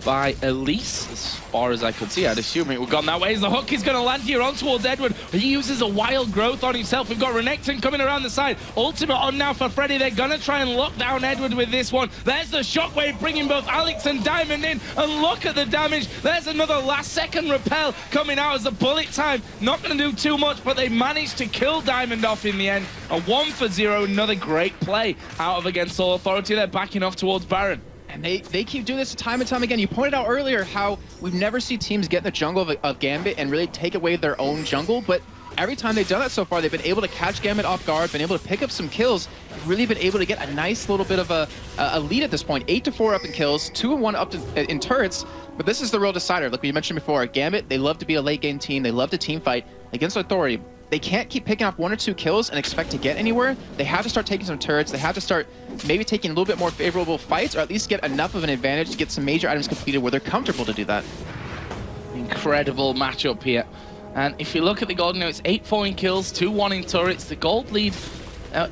by Elise, as far as I could see. I'd assume it would have gone that way. As the hook is going to land here on towards Edward. He uses a wild growth on himself. We've got Renekton coming around the side. Ultimate on now for Freddy. They're going to try and lock down Edward with this one. There's the shockwave bringing both Alex and Diamond in. And look at the damage. There's another last second repel coming out as the bullet time. Not going to do too much, but they managed to kill Diamond off in the end. A 1-for-0. Another great play out of Against All Authority. They're backing off towards Baron. And they keep doing this time and time again. You pointed out earlier how we've never seen teams get in the jungle of Gambit and really take away their own jungle, but every time they've done that so far, they've been able to catch Gambit off guard, been able to pick up some kills, really been able to get a nice little bit of a lead at this point. 8-4 up in kills, 2-1 up in turrets, but this is the real decider. Like we mentioned before, Gambit, they love to be a late game team, they love to team fight. Against Authority, they can't keep picking off 1 or 2 kills and expect to get anywhere. They have to start taking some turrets. They have to start maybe taking a little bit more favorable fights, or at least get enough of an advantage to get some major items completed where they're comfortable to do that. Incredible matchup here. And if you look at the gold, it's 8-4 in kills, 2-1 in turrets. The gold lead,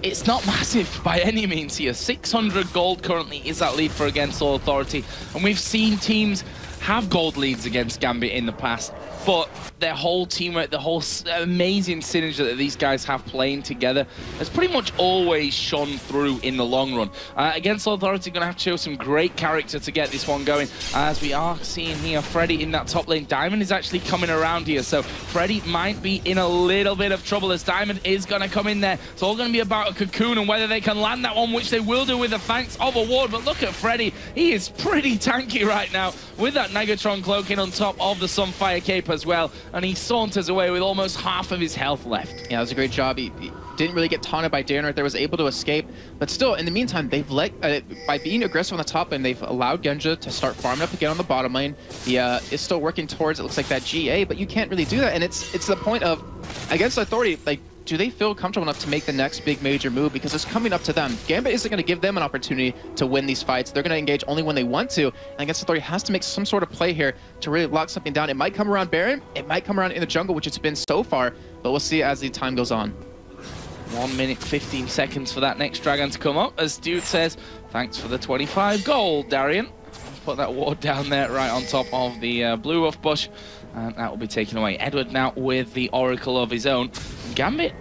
it's not massive by any means here. 600 gold currently is that lead for Against All Authority. And we've seen teams have gold leads against Gambit in the past, but their whole teamwork, the whole amazing synergy that these guys have playing together has pretty much always shone through in the long run. Against Authority, going to have to show some great character to get this one going. As we are seeing here, Freddy in that top lane. Diamond is actually coming around here, so Freddy might be in a little bit of trouble as Diamond is going to come in there. It's all going to be about a cocoon and whether they can land that one, which they will do with the thanks of a ward. But look at Freddy. He is pretty tanky right now with that Negatron cloaking on top of the Sunfire cape as well. And he saunters away with almost half of his health left. Yeah, that was a great job. He didn't really get taunted by Darren right there, was able to escape. But still, in the meantime, they've let, by being aggressive on the top lane, they've allowed Genja to start farming up again on the bottom lane. He is still working towards, it looks like, that GA, but you can't really do that. And it's the point of, Against Authority, like, do they feel comfortable enough to make the next big major move? Because it's coming up to them. Gambit isn't going to give them an opportunity to win these fights. They're going to engage only when they want to. And Against Authority has to make some sort of play here to really lock something down. It might come around Baron. It might come around in the jungle, which it's been so far. But we'll see as the time goes on. 1 minute, 15 seconds for that next dragon to come up. As Dude says, thanks for the 25 gold, Darian. Put that ward down there right on top of the blue buff bush. And that will be taken away. Edward now with the Oracle of his own. Gambit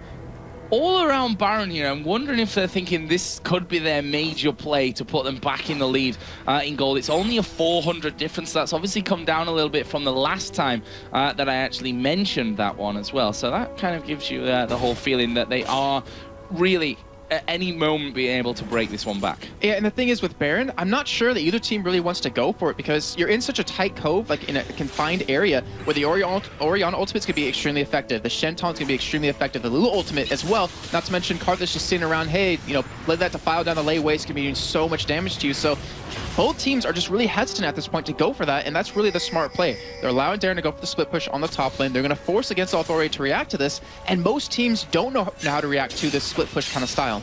all around Baron here. I'm wondering if they're thinking this could be their major play to put them back in the lead in gold. It's only a 400 difference. That's obviously come down a little bit from the last time that I actually mentioned that one as well. So that kind of gives you the whole feeling that they are really at any moment being able to break this one back. Yeah, and the thing is with Baron, I'm not sure that either team really wants to go for it because you're in such a tight cove, like in a confined area, where the Orianna ultimate's gonna be extremely effective, the Shen taunt's gonna be extremely effective, the Lulu ultimate as well, not to mention Karthus just sitting around, hey, you know, let that defile down the lay waste, gonna be doing so much damage to you. So both teams are just really hesitant at this point to go for that, and that's really the smart play. They're allowing Darren to go for the split push on the top lane. They're gonna force Against Authority to react to this, and most teams don't know how to react to this split push kind of style.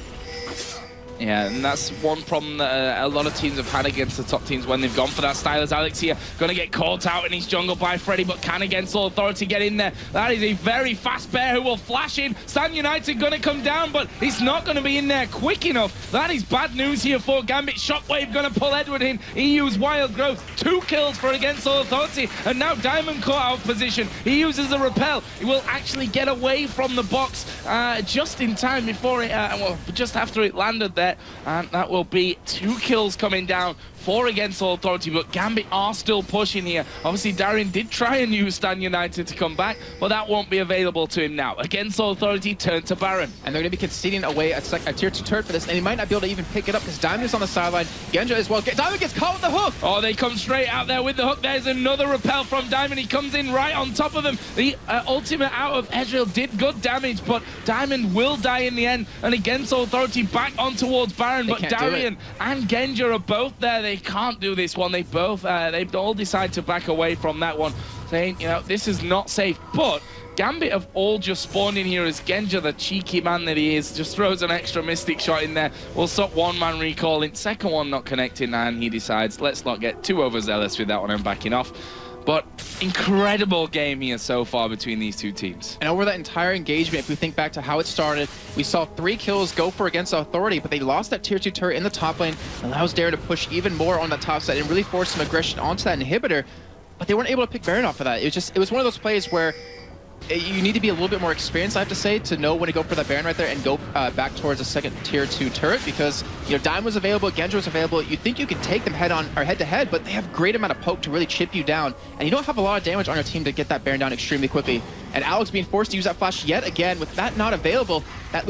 Yeah, and that's one problem that a lot of teams have had against the top teams when they've gone for that style. As Alex here going to get caught out in his jungle by Freddy, but can Against All Authority get in there? That is a very fast bear who will flash in. Stan United going to come down, but he's not going to be in there quick enough. That is bad news here for Gambit. Shockwave going to pull Edward in. He used Wild Growth. 2 kills for Against All Authority, and now Diamond caught out of position. He uses the repel. He will actually get away from the box just in time before it, well, just after it landed there. And that will be 2 kills coming down for Against All Authority, but Gambit are still pushing here. Obviously, Darian did try and use Stan United to come back, but that won't be available to him now. Against All Authority turn to Baron. And they're going to be conceding away a tier 2 turret for this, and he might not be able to even pick it up because Diamond is on the sideline. Genja as well. Diamond gets caught with the hook. Oh, they come straight out there with the hook. There's another repel from Diamond. He comes in right on top of him. The ultimate out of Ezreal did good damage, but Diamond will die in the end. And Against All Authority back on towards Baron, but Darian and Genja are both there. They can't do this one. They all decide to back away from that one, saying, you know, this is not safe. But Gambit have all just spawned in here as Genja, the cheeky man that he is, just throws an extra Mystic shot in there. Will stop one man recalling, second one not connecting, and he decides, let's not get too overzealous with that one and backing off. But incredible game here so far between these two teams. And over that entire engagement, if we think back to how it started, we saw 3 kills go for Against Authority, but they lost that tier 2 turret in the top lane, allows Darren to push even more on that top side and really force some aggression onto that inhibitor. But they weren't able to pick Baron off of that. It was one of those plays where you need to be a little bit more experienced, I have to say, to know when to go for that Baron right there and go back towards a second tier 2 turret, because, you know, Diamond was available, Genja was available. You think you can take them head on or head to head, but they have great amount of poke to really chip you down, and you don't have a lot of damage on your team to get that Baron down extremely quickly. And Alex being forced to use that flash yet again, with that not available, that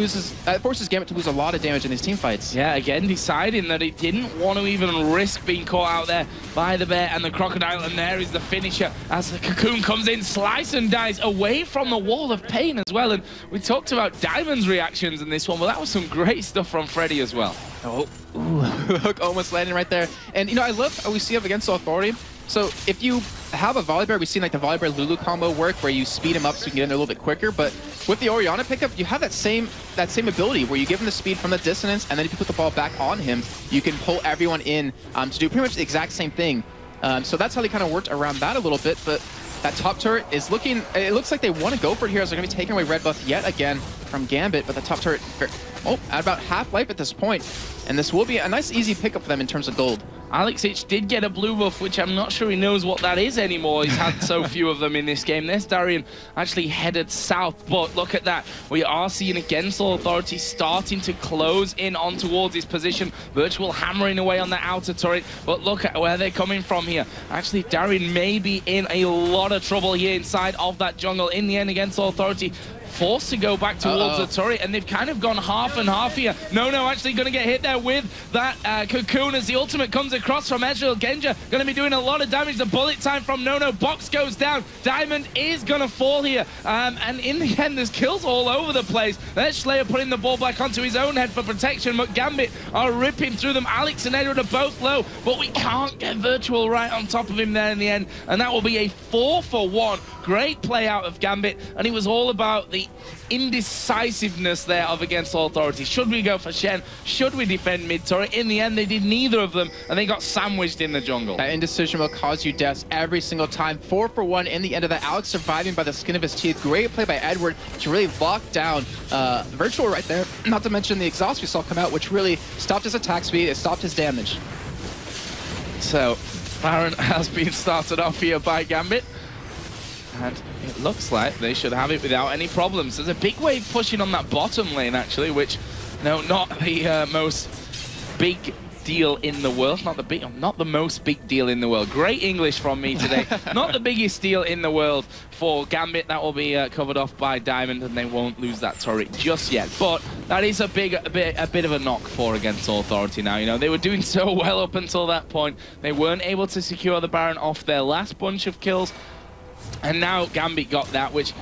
forces Gambit to lose a lot of damage in these team fights. Yeah, again deciding that he didn't want to even risk being caught out there by the bear and the crocodile, and there is the finisher as the Cocoon comes in, slice and dies away from the wall of pain as well. And we talked about Diamond's reactions in this one, but that was some great stuff from Freddy as well. Oh, ooh, hook almost landing right there. And, you know, I love how we see up Against Authority. So if you have a Volibear, we've seen like the Volibear Lulu combo work where you speed him up so you can get in there a little bit quicker. But with the Orianna pickup, you have that same ability where you give him the speed from the dissonance, and then if you put the ball back on him, you can pull everyone in to do pretty much the exact same thing. So that's how they kind of worked around that a little bit. But that top turret is looking, it looks like they want to go for it here as they're going to be taking away red buff yet again from Gambit. But the top turret, at about half life at this point. And this will be a nice easy pickup for them in terms of gold. Alexic did get a blue buff, which I'm not sure he knows what that is anymore. He's had so few of them in this game. There's Darian actually headed south, but look at that. We are seeing Against All Authority starting to close in on towards his position. Virtual hammering away on the outer turret, but look at where they're coming from here. Actually, Darian may be in a lot of trouble here inside of that jungle. In the end, Against All Authority forced to go back towards the turret, and they've kind of gone half and half here. No, actually going to get hit there with that Cocoon as the ultimate comes across from Ezreal. Genja going to be doing a lot of damage. The bullet time from No, box goes down. Diamond is going to fall here, and in the end, there's kills all over the place. There's Slayer putting the ball back onto his own head for protection, but Gambit are ripping through them. Alex and Edward are both low, but we can't get Virtual right on top of him there in the end, and that will be a 4-for-1. Great play out of Gambit, and it was all about the indecisiveness there of Against All Authority. Should we go for Shen? Should we defend mid-turret? In the end, they did neither of them, and they got sandwiched in the jungle. That indecision will cause you deaths every single time. 4-for-1 in the end of that. Alex surviving by the skin of his teeth. Great play by Edward to really lock down Virtual right there. Not to mention the exhaust we saw come out, which really stopped his attack speed. It stopped his damage. So, Baron has been started off here by Gambit. And it looks like they should have it without any problems. There's a big wave pushing on that bottom lane, actually, which, no, not the most big deal in the world. Not the most big deal in the world. Great English from me today. Not the biggest deal in the world for Gambit. That will be covered off by Diamond, and they won't lose that turret just yet. But that is a bit of a knock for Against All Authority now. You know, they were doing so well up until that point. They weren't able to secure the Baron off their last bunch of kills. And now Gambit got that, which,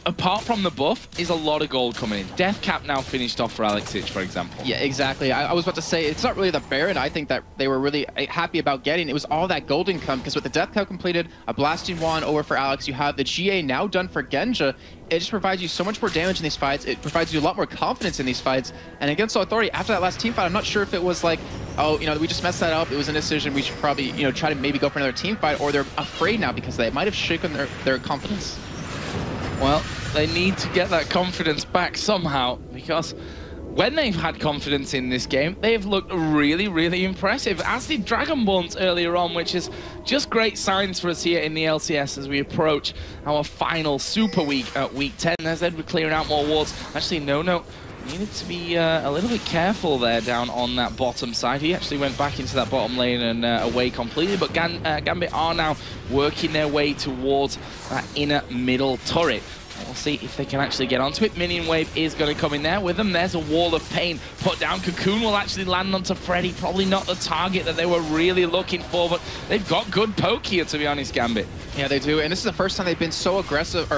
apart from the buff, is a lot of gold coming in. Death Cap now finished off for Alexic, for example. Yeah, exactly. I was about to say, it's not really the Baron I think that they were really happy about getting. It was all that golden come, because with the Death Cap completed, a Blasting Wand over for Alex, you have the GA now done for Genja, it just provides you so much more damage in these fights. It provides you a lot more confidence in these fights. And against Authority, after that last team fight, I'm not sure if it was like, oh, you know, we just messed that up. It was a decision. We should probably, you know, try to maybe go for another team fight, or they're afraid now because they might have shaken their confidence. Well, they need to get that confidence back somehow, because when they've had confidence in this game, they've looked really, really impressive, as did Dragonborns earlier on, which is just great signs for us here in the LCS as we approach our final Super Week at Week 10. There's Edward clearing out more wards. Actually, no, needed to be a little bit careful there down on that bottom side. He actually went back into that bottom lane and away completely, but Gambit are now working their way towards that inner middle turret. We'll see if they can actually get onto it. Minion wave is going to come in there with them. There's a wall of pain put down. Cocoon will actually land onto Freddy. Probably not the target that they were really looking for, but they've got good poke here, to be honest, Gambit. Yeah, they do. And this is the first time they've been so aggressive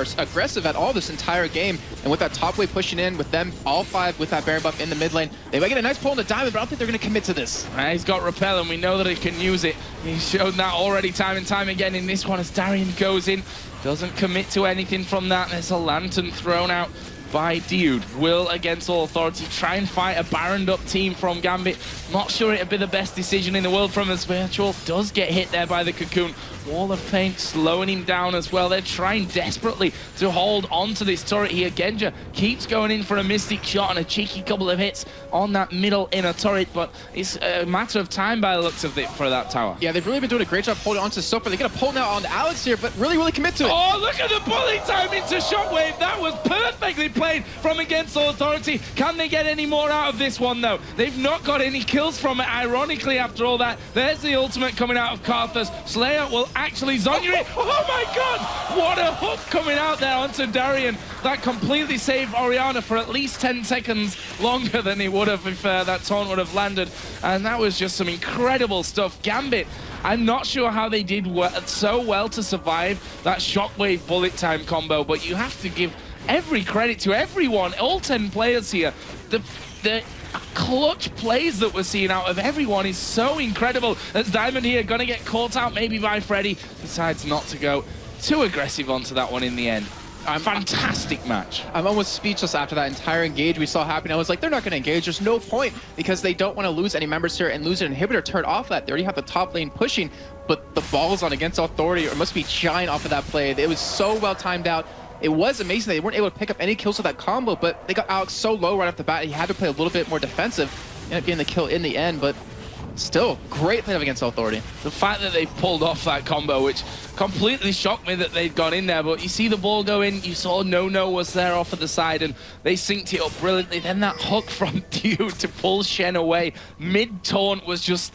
at all this entire game. And with that top wave pushing in, with them all 5 with that Baron buff in the mid lane, they might get a nice pull in the diamond, but I don't think they're going to commit to this. He's got Repel, and we know that he can use it. He's shown that already time and time again in this one as Darian goes in. Doesn't commit to anything from that. There's a lantern thrown out by Dude. Will, against all Authority, try and fight a Baroned up team from Gambit. Not sure it'd be the best decision in the world from us. Virtual does get hit there by the Cocoon. Wall of Pain slowing him down as well. They're trying desperately to hold on to this turret here. Genja keeps going in for a Mystic shot and a cheeky couple of hits on that middle inner turret, but it's a matter of time by the looks of it for that tower. Yeah, they've really been doing a great job holding on to so far. They get a pull now on Alex here, but really commit to it. Oh, look at the bullet time into Shockwave. That was perfectly played from against all Authority. Can they get any more out of this one, though? They've not got any kills from it, ironically, after all that. There's the ultimate coming out of Karthus. Slayer will actually Zonya it. Oh my god! What a hook coming out there onto Darian. That completely saved Orianna for at least 10 seconds longer than he would have if that taunt would have landed. And that was just some incredible stuff. Gambit, I'm not sure how they did so well to survive that Shockwave bullet time combo, but you have to give every credit to everyone, all 10 players here. The clutch plays that we're seeing out of everyone is so incredible. As Diamond here gonna get caught out maybe by Freddy, decides not to go too aggressive onto that one in the end. Fantastic match. I'm almost speechless after that entire engage we saw happen. I was like, they're not going to engage. There's no point, because they don't want to lose any members here and lose an inhibitor turret off that. They already have the top lane pushing, but the balls on against Authority must be giant off of that play. It was so well timed out. It was amazing. They weren't able to pick up any kills with that combo, but they got Alex so low right off the bat. He had to play a little bit more defensive. Ended up getting the kill in the end, but still, great play against Authority. The fact that they pulled off that combo, which completely shocked me that they'd gone in there, but you see the ball go in, you saw No was there off of the side, and they synced it up brilliantly. Then that hook from Dude to pull Shen away mid-taunt was just,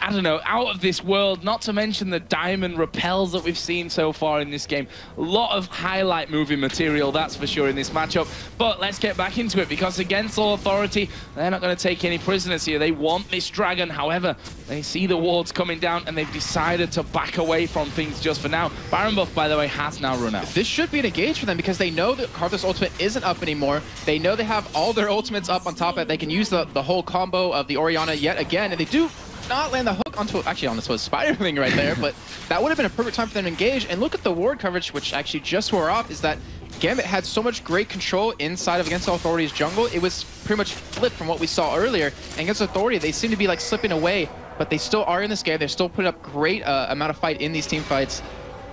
I don't know, out of this world, not to mention the diamond repels that we've seen so far in this game. A lot of highlight movie material, that's for sure, in this matchup. But let's get back into it, because against all Authority, they're not going to take any prisoners here. They want this dragon. However, they see the wards coming down, and they've decided to back away from things just for now. Baron buff, by the way, has now run out. This should be an engage for them, because they know that Karthus' ultimate isn't up anymore. They know they have all their ultimates up on top of it. They can use the whole combo of the Orianna yet again, and they do not land the hook onto a spider thing right there, but that would have been a perfect time for them to engage. And look at the ward coverage, which actually just wore off, is that Gambit had so much great control inside of Against Authority's jungle. It was pretty much flipped from what we saw earlier. And Against Authority, they seem to be like slipping away, but they still are in this game. They're still putting up great amount of fight in these team fights,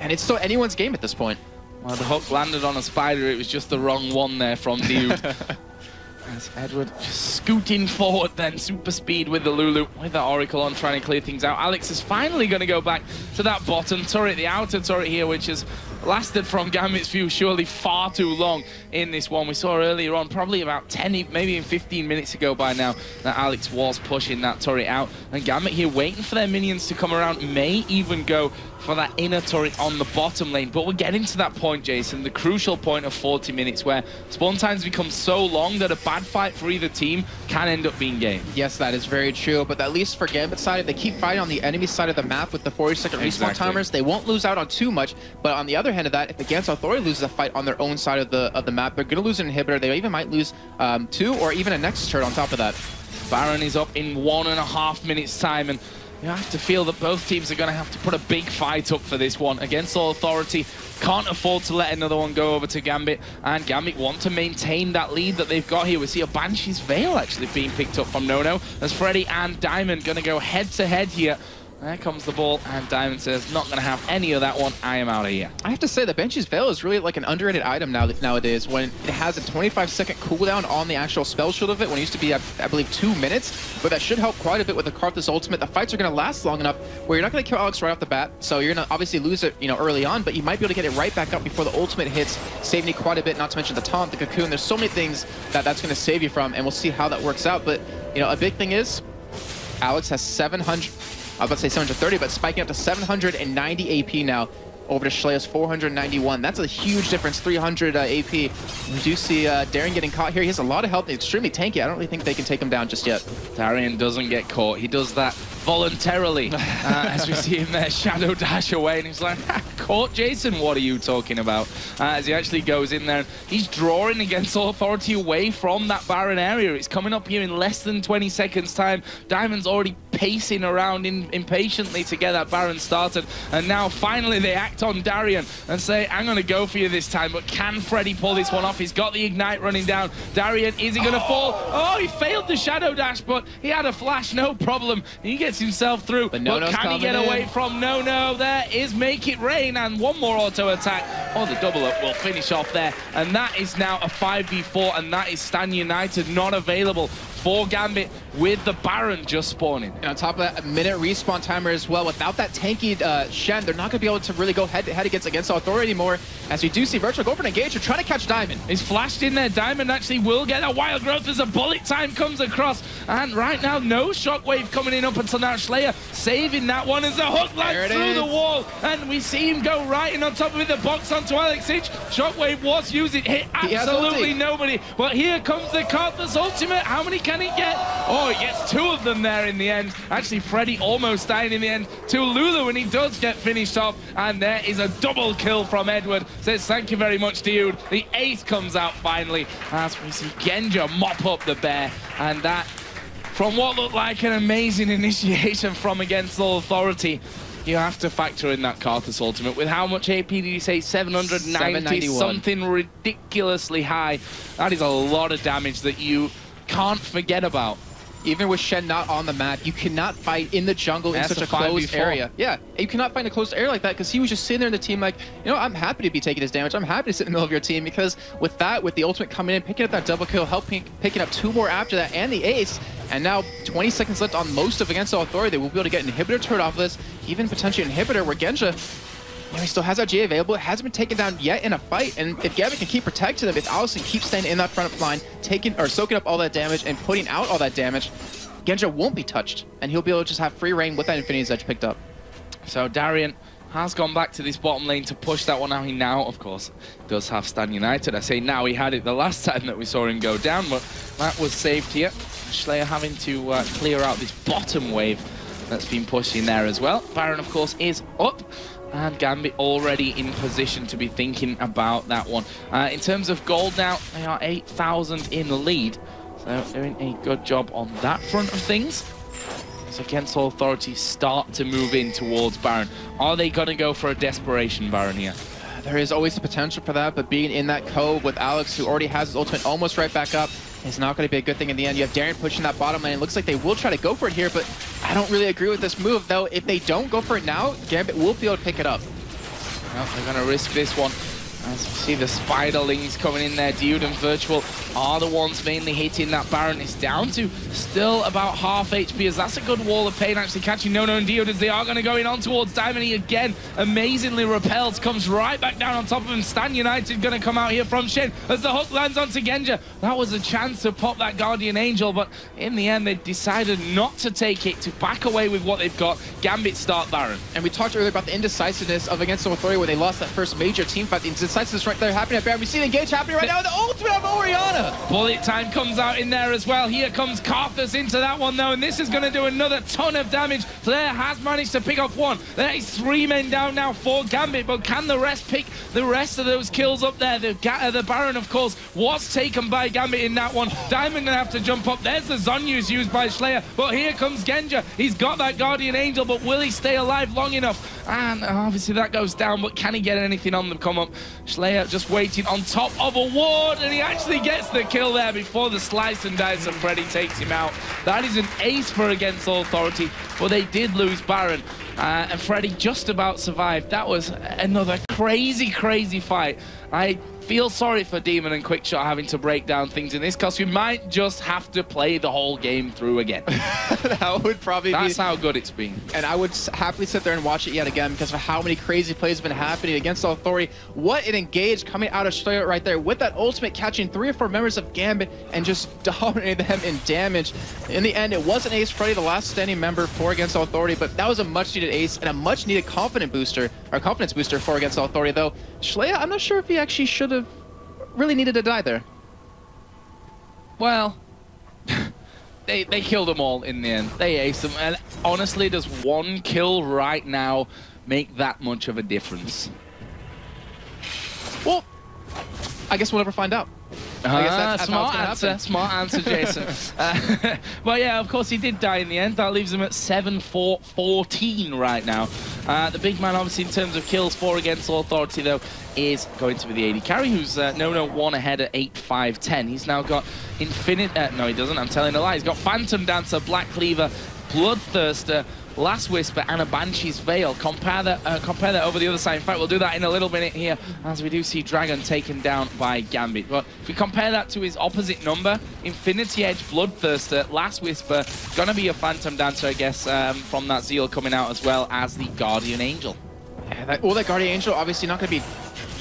and it's still anyone's game at this point. Well, the hook landed on a spider. It was just the wrong one there from Dude. As Edward just scooting forward then, super speed with the Lulu, with the Oracle on, trying to clear things out. Alex is finally going to go back to that bottom turret, the outer turret here, which has lasted from Gambit's view surely far too long in this one. We saw earlier on, probably about 10, maybe even 15 minutes ago by now, that Alex was pushing that turret out. And Gambit here waiting for their minions to come around, may even go for that inner turret on the bottom lane. But we're getting to that point, Jason, the crucial point of 40 minutes where spawn times become so long that a bad fight for either team can end up being game. Yes, that is very true, but at least for Gambit's side, if they keep fighting on the enemy side of the map with the 40-second respawn timers, they won't lose out on too much. But on the other hand of that, if Against Authority loses a fight on their own side of the map, they're going to lose an inhibitor. They even might lose 2 or even a Nexus turret on top of that. Baron is up in 1.5 minutes time, and You have to feel that both teams are going to have to put a big fight up for this one against Authority. Can't afford to let another one go over to Gambit, and Gambit want to maintain that lead that they've got here. We see a Banshee's Veil actually being picked up from Nono, as Freddy and Diamond going to go head-to-head here. There comes the ball, and Diamond says, not going to have any of that one. I am out of here. I have to say, the Banshee's Veil is really like an underrated item nowadays, when it has a 25-second cooldown on the actual spell shield of it, when it used to be, I believe, 2 minutes. But that should help quite a bit with the Karthus ultimate. The fights are going to last long enough where you're not going to kill Alex right off the bat, so you're going to obviously lose it, you know, early on, but you might be able to get it right back up before the ultimate hits, saving you quite a bit, not to mention the taunt, the cocoon. There's so many things that's going to save you from, and we'll see how that works out. But, you know, a big thing is, Alex has 700... I was about to say 730, but spiking up to 790 AP now over to Schleya's 491. That's a huge difference, 300 AP. We do see Darien getting caught here. He has a lot of health. He's extremely tanky. I don't really think they can take him down just yet. Darien doesn't get caught. He does that voluntarily, as we see him there shadow dash away, and he's like, caught Jason, what are you talking about? As he actually goes in there, he's drawing against Authority away from that Baron area. It's coming up here in less than 20 seconds time. Diamond's already pacing around impatiently to get that Baron started, and now finally they act on Darien and say, I'm gonna go for you this time. But can Freddy pull this one off? He's got the Ignite running down. Darien, is he gonna fall? Oh, he failed the shadow dash, but he had a flash, no problem. He gets himself through, but can he get away from Nono? There is Make It Rain, and one more auto attack. Oh, the double up will finish off there, and that is now a 5v4, and that is Stan United not available for Gambit with the Baron just spawning. And on top of that, a minute respawn timer as well. Without that tanky Shen, they're not going to be able to really go head-to-head against Authority anymore, as we do see Virtual go for an engager, trying to catch Diamond. He's flashed in there. Diamond actually will get a wild growth as a bullet time comes across, and right now, no shockwave coming in up until now. Schleya saving that one as the hook lands through the wall, and we see him go right in on top of it, the box onto Alex Ich. Shockwave was used, it hit absolutely nobody, but here comes the Karthus ultimate. How many can he get? Oh, he gets 2 of them there in the end. Actually, Freddy almost dying in the end to Lulu, and he does get finished off, and there is a double kill from Edward. Says thank you very much, dude. The ace comes out finally as we see Genja mop up the bear, and that, from what looked like an amazing initiation from against Authority, you have to factor in that Karthus ultimate. With how much AP did you say? 790, something ridiculously high. That is a lot of damage that you can't forget about. Even with Shen not on the map, you cannot fight in the jungle in such a closed area. Yeah, you cannot find a closed area like that, because he was just sitting there in the team like, you know, I'm happy to be taking this damage. I'm happy to sit in the middle of your team, because with that, with the ultimate coming in, picking up that double kill, picking up 2 more after that, and the ace, and now 20 seconds left on most of against Authority. They will be able to get an inhibitor turret off of this, even potentially an inhibitor where Genja, you know, he still has that G available. It hasn't been taken down yet in a fight, and if Gambit can keep protecting them, if Allison keeps staying in that front line, soaking up all that damage and putting out all that damage, Genja won't be touched, and he'll be able to just have free reign with that Infinity's Edge picked up. So Darien has gone back to this bottom lane to push that one out. He now, of course, does have Stan United. I say now, he had it the last time that we saw him go down, but that was saved here. Schleya having to clear out this bottom wave that's been pushing there as well. Baron, of course, is up, and Gambit already in position to be thinking about that one. In terms of gold now, they are 8,000 in the lead. So doing a good job on that front of things. So against Authority start to move in towards Baron. Are they going to go for a desperation Baron here? There is always the potential for that, but being in that cove with Alex, who already has his ultimate almost right back up, is not going to be a good thing in the end. You have Darien pushing that bottom lane. It looks like they will try to go for it here, but I don't really agree with this move, though. If they don't go for it now, Gambit will be able to pick it up. Well, they're going to risk this one. As we see the Spiderlings coming in there, Dude and Virtual are the ones mainly hitting that Baron. It's down to still about half HP, as that's a good wall of pain actually catching Nono and Dude as they are going to go in on towards Diamond. He again amazingly repels, comes right back down on top of him. Stan United going to come out here from Shen as the hook lands onto Genja. That was a chance to pop that Guardian Angel, but in the end they decided not to take it, to back away with what they've got. Gambit start Baron. And we talked earlier about the indecisiveness of against Authority, where they lost that first major team fight, the sights of this right there happening at Baron. We see the engage happening right now. The ultimate of Orianna. Bullet time comes out in there as well. Here comes Karthus into that one though, and this is going to do another ton of damage. Flair has managed to pick up one. There is 3 men down now for Gambit, but can the rest pick the rest of those kills up there? The Baron, of course, was taken by Gambit in that one. Diamond gonna have to jump up. There's the Zhonya's used by Slayer, but here comes Genja. He's got that Guardian Angel, but will he stay alive long enough? And obviously that goes down, but can he get anything on the come up? Slayer just waiting on top of a ward, and he actually gets the kill there before the slice and dice, and Freddy takes him out. That is an ace for Against Authority, but they did lose Baron. And Freddy just about survived. That was another crazy, crazy fight. I feel sorry for Demon and Quickshot having to break down things in this, because we might just have to play the whole game through again. That would probably That's how good it's been. And I would happily sit there and watch it yet again because of how many crazy plays have been happening against Authority. What an engage coming out of Schleyer right there with that ultimate, catching 3 or 4 members of Gambit and just dominating them in damage. In the end, it was an ace. Freddy, the last standing member for Against Authority, but that was a much-needed ace and a much-needed confidence booster for Against Authority, though. Schleyer, I'm not sure if he actually should have really needed to die there. Well, they killed them all in the end. They aced them, and honestly, does 1 kill right now make that much of a difference? Well, I guess we'll never find out. I guess that's smart answer, Jason. But yeah, of course he did die in the end. That leaves him at 7-4-14 right now. The big man, obviously, in terms of kills for Against Authority, though, is going to be the AD carry, who's one ahead at 8-5-10. He's now got Infinite... no, he doesn't. I'm telling a lie. He's got Phantom Dancer, Black Cleaver, Bloodthirster, Last Whisper, and a Banshee's Veil. Compare that over the other side. In fact, we'll do that in a little minute here, as we do see Dragon taken down by Gambit. But if we compare that to his opposite number, Infinity Edge, Bloodthirster, Last Whisper, gonna be a Phantom Dancer, I guess, from that Zeal coming out, as well as the Guardian Angel. Yeah, that Guardian Angel obviously not gonna be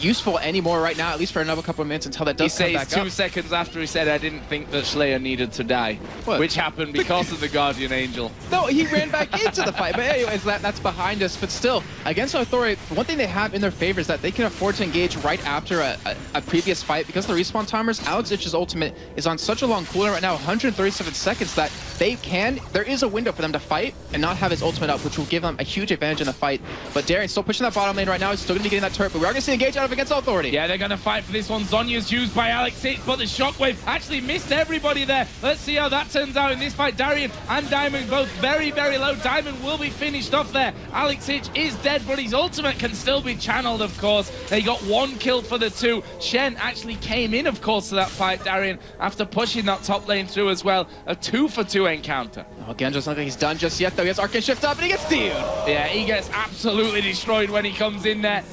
useful anymore right now, at least for another couple of minutes until that does come back up. He says 2 seconds after he said, I didn't think that Slayer needed to die, which happened because of the Guardian Angel. No, he ran back into the fight, but anyways, that's behind us. But still, Against Authority, one thing they have in their favor is that they can afford to engage right after a previous fight, because of the respawn timers. Alex Ich's ultimate is on such a long cooldown right now, 137 seconds, that there is a window for them to fight and not have his ultimate up, which will give them a huge advantage in the fight. But Darian still pushing that bottom lane right now. He's still going to be getting that turret, but we are going to see engage out of Against Authority. Yeah, they're going to fight for this one. Zonya's used by Alex Ich, but the Shockwave actually missed everybody there. Let's see how that turns out in this fight. Darian and Diamond both very, very low. Diamond will be finished off there. Alex Ich is dead, but his ultimate can still be channeled, of course. They got 1 kill for the 2. Shen actually came in, of course, to that fight, Darian, after pushing that top lane through as well. A 2-for-2 encounter. Oh, again, just not like he's done just yet, though. He has Arcane Shift up, and he gets stealed. Yeah, he gets absolutely destroyed when he comes in there.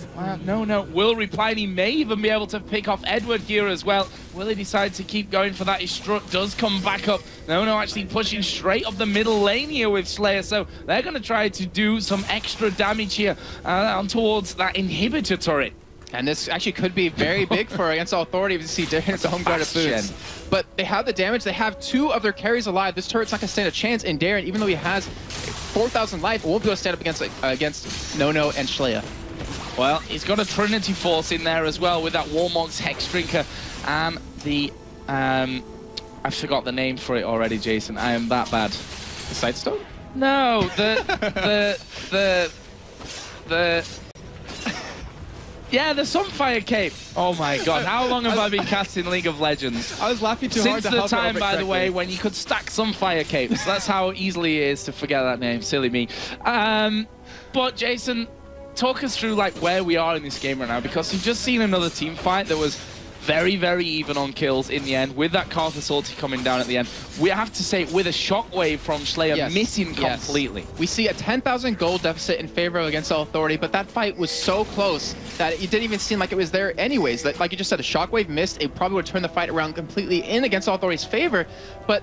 No, will reply, and he may even be able to pick off Edward here as well. Will he decide to keep going for that? His strut does come back up. No, actually pushing straight up the middle lane here with Slayer, so they're going to try to do some extra damage here on towards that inhibitor turret. And this actually could be very big for Against Authority if you see Darian's home guard of boots. But they have the damage. They have 2 of their carries alive. This turret's not going to stand a chance. And Darian, even though he has 4,000 life, won't be able to stand up against Nono and Schleyer. Well, he's got a Trinity Force in there as well with that Warmog's Hex Drinker and the... I forgot the name for it already, Jason. I am that bad. The Sightstone? No, Yeah, the Sunfire Cape. Oh my god, how long have I been casting League of Legends? I was laughing too hard to Since the time, by the way, when you could stack Sunfire Capes. That's how easily it is to forget that name. Silly me. But Jason, talk us through like where we are in this game right now, because we've just seen another team fight that was very, very even on kills in the end, with that Karthus ulti coming down at the end. We have to say, with a Shockwave from Slayer missing completely. We see a 10,000 gold deficit in favor of Against Authority, but that fight was so close that it didn't even seem like it was there anyways. Like you just said, a Shockwave missed. It probably would turn the fight around completely in Against Authority's favor, but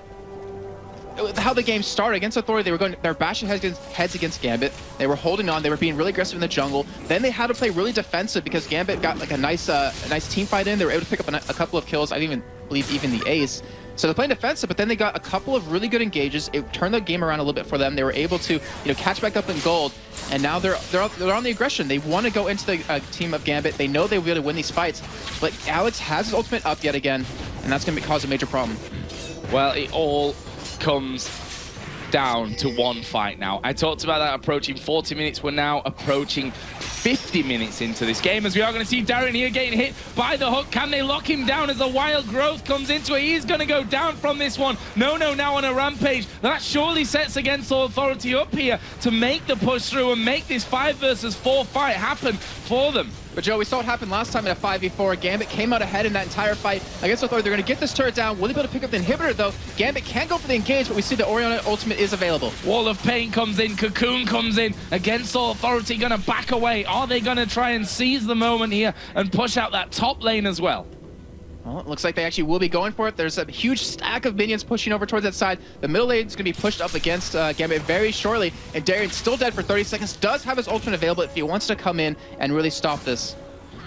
how the game started, Against Authority, they were bashing heads against Gambit. They were holding on. They were being really aggressive in the jungle. Then they had to play really defensive because Gambit got like a nice team fight in. They were able to pick up a couple of kills. I believe even the ace. So they're playing defensive, but then they got a couple of really good engages. It turned the game around a little bit for them. They were able to, catch back up in gold, and now they're on the aggression. They want to go into the team of Gambit. They know they'll be able to win these fights, but Alex has his ultimate up yet again, and that's going to cause a major problem. Well, it all comes down to one fight now. I talked about that approaching 40 minutes. We're now approaching 50 minutes into this game, as we are going to see Darren here getting hit by the hook. Can they lock him down as the wild growth comes into it? He's going to go down from this one. No now on a rampage. That surely sets Against All Authority up here to make the push through and make this 5 versus 4 fight happen for them. But Joe, we saw it happen last time in a 5v4. Gambit came out ahead in that entire fight. Against Authority, they're going to get this turret down. Will they be able to pick up the inhibitor, though? Gambit can't go for the engage, but we see the Orion ultimate is available. Wall of Pain comes in, Cocoon comes in. Against All Authority going to back away. Are they going to try and seize the moment here and push out that top lane as well? Well, it looks like they actually will be going for it. There's a huge stack of minions pushing over towards that side. The middle lane is going to be pushed up against Gambit very shortly. And Darren's still dead for 30 seconds. Does have his ultimate available if he wants to come in and really stop this.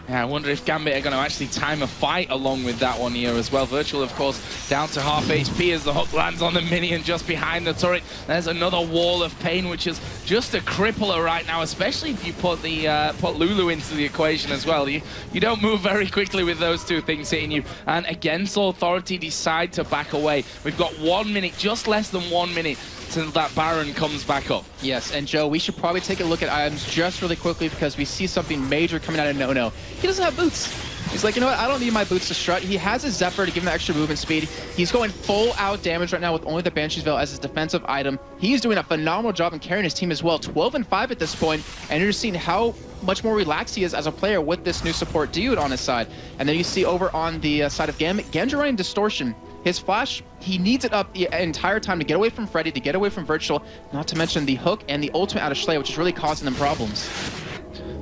Yeah, I wonder if Gambit are going to actually time a fight along with that one here as well. Virtual, of course, down to half HP as the hook lands on the minion just behind the turret. There's another Wall of Pain, which is just a crippler right now, especially if you put the put Lulu into the equation as well. You don't move very quickly with those two things hitting you. And Against Authority decide to back away. We've got 1 minute, just less than 1 minute, until that Baron comes back up. Yes, and Joe, we should probably take a look at items just really quickly because we see something major coming out of No. He doesn't have boots. He's like, you know what, I don't need my boots to strut. He has his Zephyr to give him the extra movement speed. He's going full out damage right now with only the Banshee's Veil as his defensive item. He's doing a phenomenal job in carrying his team as well. 12-5 at this point, and you're seeing how much more relaxed he is as a player with this new support dude on his side. And then you see over on the side of Gambit, Genji running Distortion. His flash, he needs it up the entire time to get away from Freddy, to get away from Virtual, not to mention the hook and the ultimate out of Schley, which is really causing them problems.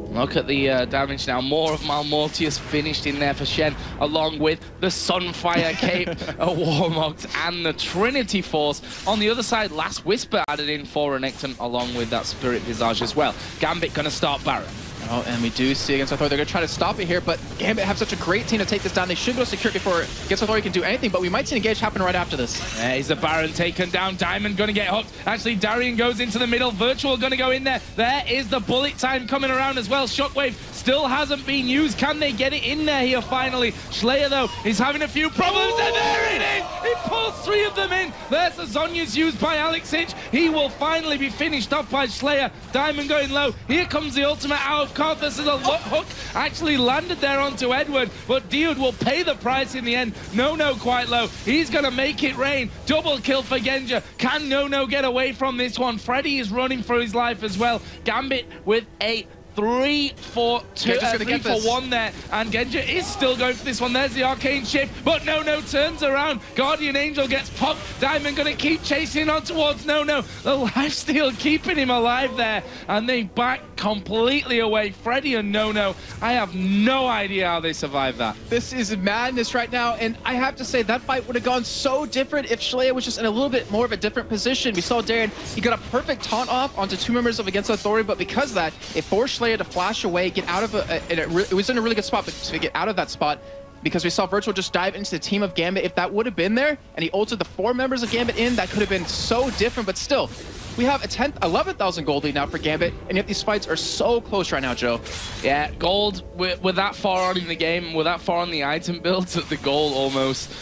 Look at the damage now. More of Malmortius finished in there for Shen, along with the Sunfire Cape, a Warmogged, and the Trinity Force. On the other side, Last Whisper added in for Renekton, along with that Spirit Visage as well. Gambit going to start Baron. Oh, and we do see Against Authority. They're going to try to stop it here, but Gambit have such a great team to take this down. They should be able to secure it before Against Authority can do anything, but we might see an engage happen right after this. There's the Baron taken down. Diamond going to get hooked. Actually, Darian goes into the middle. Virtual going to go in there. There is the bullet time coming around as well. Shockwave still hasn't been used. Can they get it in there here finally? Schleyer, though, is having a few problems, and there it is! He pulls 3 of them in. There's the Zhonya's used by Alex Hitch. He will finally be finished up by Schleyer. Diamond going low. Here comes the ultimate out of Karthus as a hook actually landed there onto Edward, but Diod will pay the price in the end. No quite low. He's going to make it rain. Double kill for Genji. Can No get away from this one? Freddy is running for his life as well. Gambit with a 3 for 1 there, and Genji is still going for this one. There's the arcane shift, but No turns around. Guardian Angel gets popped. Diamond gonna keep chasing on towards No. The lifesteal keeping him alive there, and they back completely away. Freddy and No. I have no idea how they survived that. This is madness right now, and I have to say that fight would have gone so different if Schleyer was just in a little bit more of a different position. We saw Darren, he got a perfect taunt off onto 2 members of Against Authority, but because of that, it forced Schleyer to flash away, get out of it was in a really good spot, but to get out of that spot, because we saw Virtual just dive into the team of Gambit. If that would have been there, and he ulted the 4 members of Gambit in, that could have been so different, but still, we have a 11,000 gold lead now for Gambit, and yet these fights are so close right now, Joe. Yeah, gold, we're that far on in the game, we're that far on the item builds that the goal almost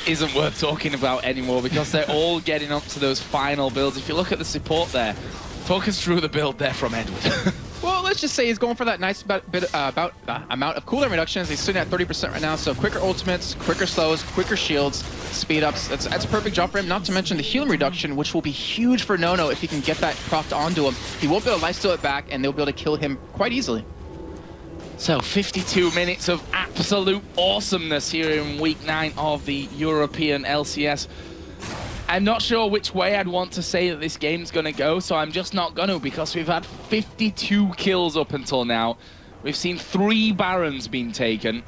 isn't worth talking about anymore, because they're all getting up to those final builds. If you look at the support there, talk us through the build there from Edward. Well, let's just say he's going for that nice amount of cooldown reductions. He's sitting at 30% right now, so quicker ultimates, quicker slows, quicker shields, speed ups. That's a perfect job for him, not to mention the healing reduction, which will be huge for No if he can get that propped onto him. He won't be able to lifesteal it back, and they'll be able to kill him quite easily. So 52 minutes of absolute awesomeness here in week 9 of the European LCS. I'm not sure which way I'd want to say that this game's going to go, so I'm just not going to, because we've had 52 kills up until now. We've seen 3 Barons being taken.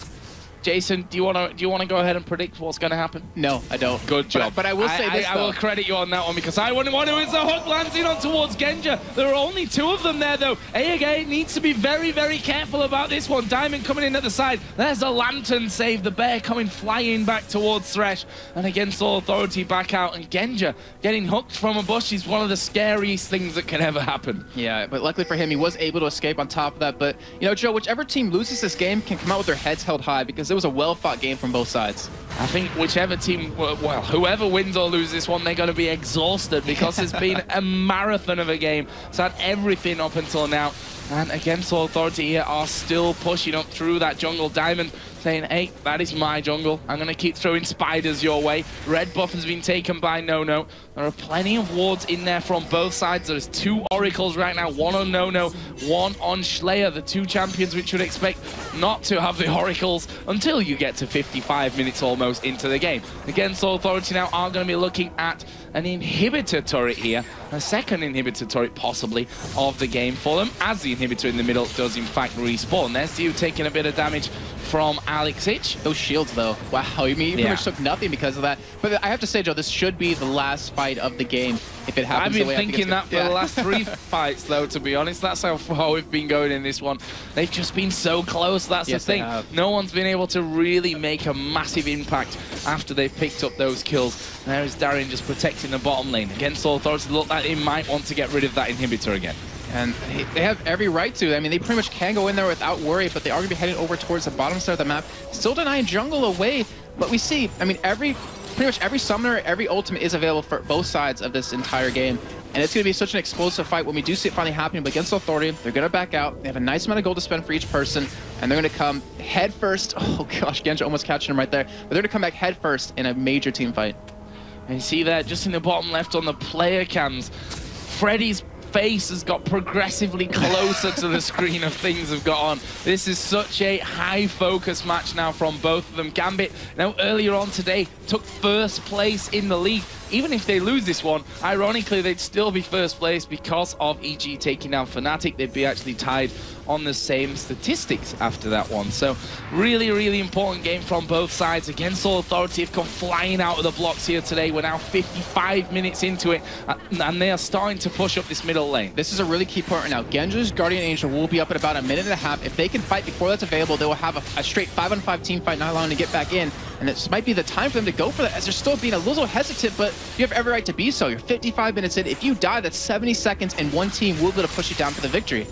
Jason, do you want to go ahead and predict what's going to happen? No, I don't. Good job. But I will say this, I will credit you on that one because I wouldn't want to. It's a hook lands in on towards Genja. There are only 2 of them there, though. AAA needs to be very, very careful about this one. Diamond coming in at the side. There's a lantern save. The bear coming flying back towards Thresh. And against all authority back out. And Genja getting hooked from a bush is one of the scariest things that can ever happen. Yeah, but luckily for him, he was able to escape on top of that. But, you know, Joe, whichever team loses this game can come out with their heads held high because it was a well-fought game from both sides. I think whichever team, well, whoever wins or loses this one, they're going to be exhausted because it's been a marathon of a game. It's had everything up until now. And against all authority here are still pushing up through that jungle. Diamond saying, hey, that is my jungle. I'm going to keep throwing spiders your way. Red buff has been taken by No-No. There are plenty of wards in there from both sides. There's 2 oracles right now, 1 on No-No, 1 on Slayer, the 2 champions which you'd expect not to have the oracles until you get to 55 minutes almost into the game. Against all authority now are going to be looking at an inhibitor turret here, a second inhibitor turret possibly of the game for them, as the inhibitor in the middle does in fact respawn. There's you taking a bit of damage from Alexic. Those shields though, wow, you mean, pretty much took nothing because of that. But I have to say, Joe, this should be the last fight of the game if it happens. I've been thinking that for the last 3 fights though, to be honest. That's how far we've been going in this one. They've just been so close, that's the thing. No one's been able to really make a massive impact after they've picked up those kills. There is Darren just protecting the bottom lane. Against all authority, look like they might want to get rid of that inhibitor again. And they have every right to. I mean, they pretty much can go in there without worry, but they are going to be heading over towards the bottom side of the map. Still denying jungle away, but we see, I mean, pretty much every summoner, every ultimate is available for both sides of this entire game. And it's going to be such an explosive fight when we do see it finally happening. But against authority, they're going to back out. They have a nice amount of gold to spend for each person, and they're going to come head first. Oh gosh, Genja almost catching him right there. But they're going to come back head first in a major team fight. And you see that just in the bottom left on the player cams, Freddy's face has got progressively closer to the screen of things have got on. This is such a high focus match now from both of them. Gambit, now earlier on today, took first place in the league. Even if they lose this one, ironically, they'd still be first place because of EG taking down Fnatic. They'd be actually tied on the same statistics after that one. So really, really important game from both sides. Against all authority have come flying out of the blocks here today. We're now 55 minutes into it, and they are starting to push up this middle lane. This is a really key point right now. Genja's Guardian Angel will be up at about a minute and a half. If they can fight before that's available, they will have a straight 5-on-5 team fight, not allowing to get back in. And this might be the time for them to go for that, as they're still being a little hesitant, but you have every right to be so. You're 55 minutes in. If you die, that's 70 seconds, and one team will be able to push you down for the victory.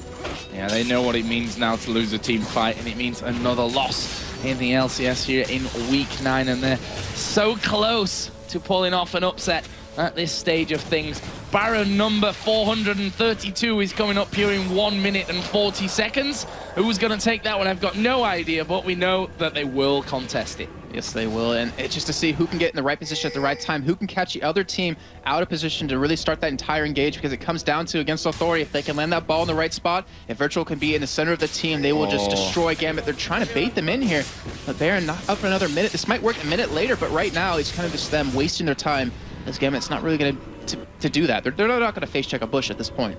Yeah, they know what it means now to lose a team fight, and it means another loss in the LCS here in Week 9, and they're so close to pulling off an upset at this stage of things. Baron number 432 is coming up here in 1 minute and 40 seconds. Who's going to take that one? I've got no idea, but we know that they will contest it. Yes, they will, and it's just to see who can get in the right position at the right time, who can catch the other team out of position to really start that entire engage, because it comes down to, against authority, if they can land that ball in the right spot, if Virtual can be in the center of the team, they will just destroy Gambit. They're trying to bait them in here, but Baron not up for another minute. This might work a minute later, but right now it's kind of just them wasting their time, as Gambit's not really going to do that. They're not going to face check a bush at this point.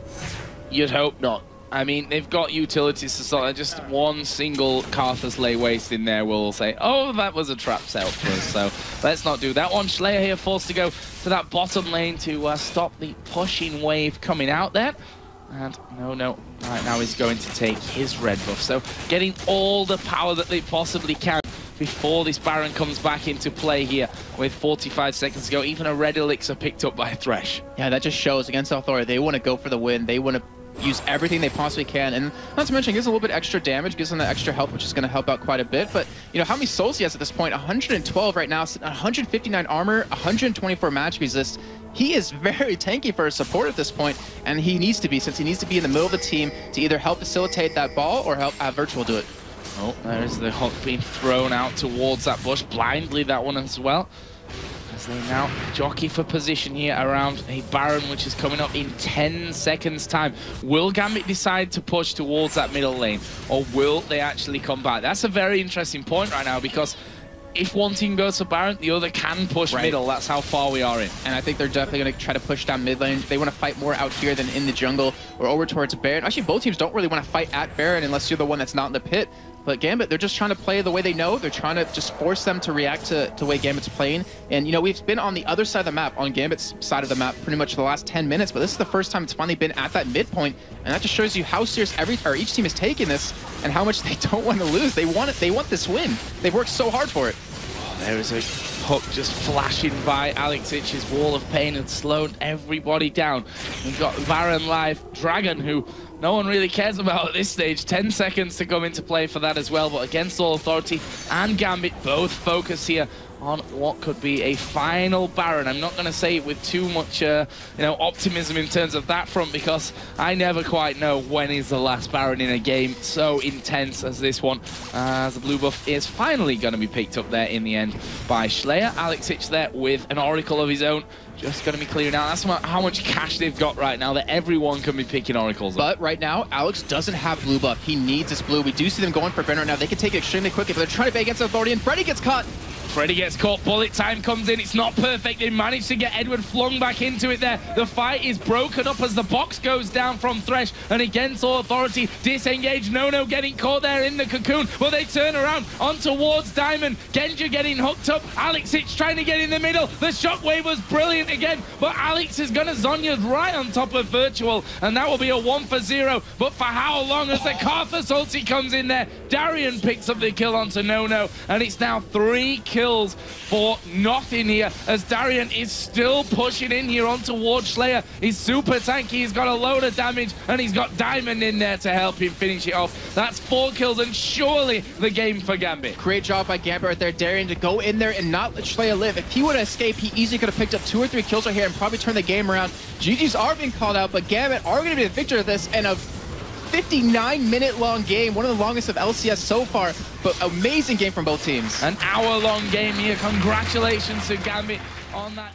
You'd hope not. I mean, they've got utilities to sort of just one single Karthus lay waste in there will say, oh, that was a trap set for us, so let's not do that one. Slayer here forced to go to that bottom lane to stop the pushing wave coming out there. And No, right now he's going to take his red buff. So getting all the power that they possibly can before this Baron comes back into play here with 45 seconds to go. Even a red elixir picked up by Thresh. Yeah, that just shows against authority, they want to go for the win. They want to use everything they possibly can, and not to mention, gives them a little bit extra damage, gives them that extra health, which is going to help out quite a bit. But you know, how many souls he has at this point? 112 right now, 159 armor, 124 match resist. He is very tanky for a support at this point, and he needs to be, since he needs to be in the middle of the team to either help facilitate that ball or help Virtual do it. Oh, there's the hook being thrown out towards that bush, blindly that one as well. As they now jockey for position here around a Baron, which is coming up in 10 seconds time. Will Gambit decide to push towards that middle lane, or will they actually come back? That's a very interesting point right now, because if one team goes to Baron, the other can push middle. That's how far we are in. And I think they're definitely going to try to push down mid lane. They want to fight more out here than in the jungle or over towards Baron. Actually, both teams don't really want to fight at Baron unless you're the one that's not in the pit. But Gambit, they're just trying to play the way they know. They're trying to just force them to react to the way Gambit's playing. And, you know, we've been on the other side of the map, on Gambit's side of the map, pretty much the last 10 minutes. But this is the first time it's finally been at that midpoint. And that just shows you how serious each team is taking this and how much they don't want to lose. They want it. They want this win. They've worked so hard for it. There is a hook just flashing by. Alexich's wall of pain had slowed everybody down. We've got Baron live, Dragon, who no one really cares about at this stage. 10 seconds to come into play for that as well. But against All Authority and Gambit, both focus here on what could be a final Baron. I'm not going to say it with too much optimism in terms of that front, because I never quite know when is the last Baron in a game so intense as this one, as the blue buff is finally going to be picked up there in the end by Slayer. Alexich there with an Oracle of his own, just going to be clearing out. That's how much cash they've got right now, that everyone can be picking Oracles up. But right now, Alex doesn't have blue buff. He needs this blue. We do see them going for Ben right now. They can take it extremely quickly, but they're trying to play against Authority, and Freddy gets caught. Freddy gets caught, bullet time comes in, it's not perfect, they managed to get Edward flung back into it there. The fight is broken up as the box goes down from Thresh, and against All Authority, disengaged, No getting caught there in the cocoon, but they turn around on towards Diamond, Genja getting hooked up, Alexich trying to get in the middle, the shockwave was brilliant again, but Alex is gonna Zonya right on top of Virtual, and that will be a 1 for 0, but for how long as the Karthus ulti comes in there, Darian picks up the kill onto No, and it's now 3 kills for nothing here, as Darian is still pushing in here on towards Slayer. He's super tanky, he's got a load of damage, and he's got Diamond in there to help him finish it off. That's 4 kills, and surely the game for Gambit. Great job by Gambit right there, Darian, to go in there and not let Slayer live. If he would have escaped, he easily could have picked up 2 or 3 kills right here and probably turned the game around. GG's are being called out, but Gambit are going to be the victor of this, and a 59-minute long game, one of the longest of LCS so far, but amazing game from both teams. An hour-long game here. Congratulations to Gambit on that.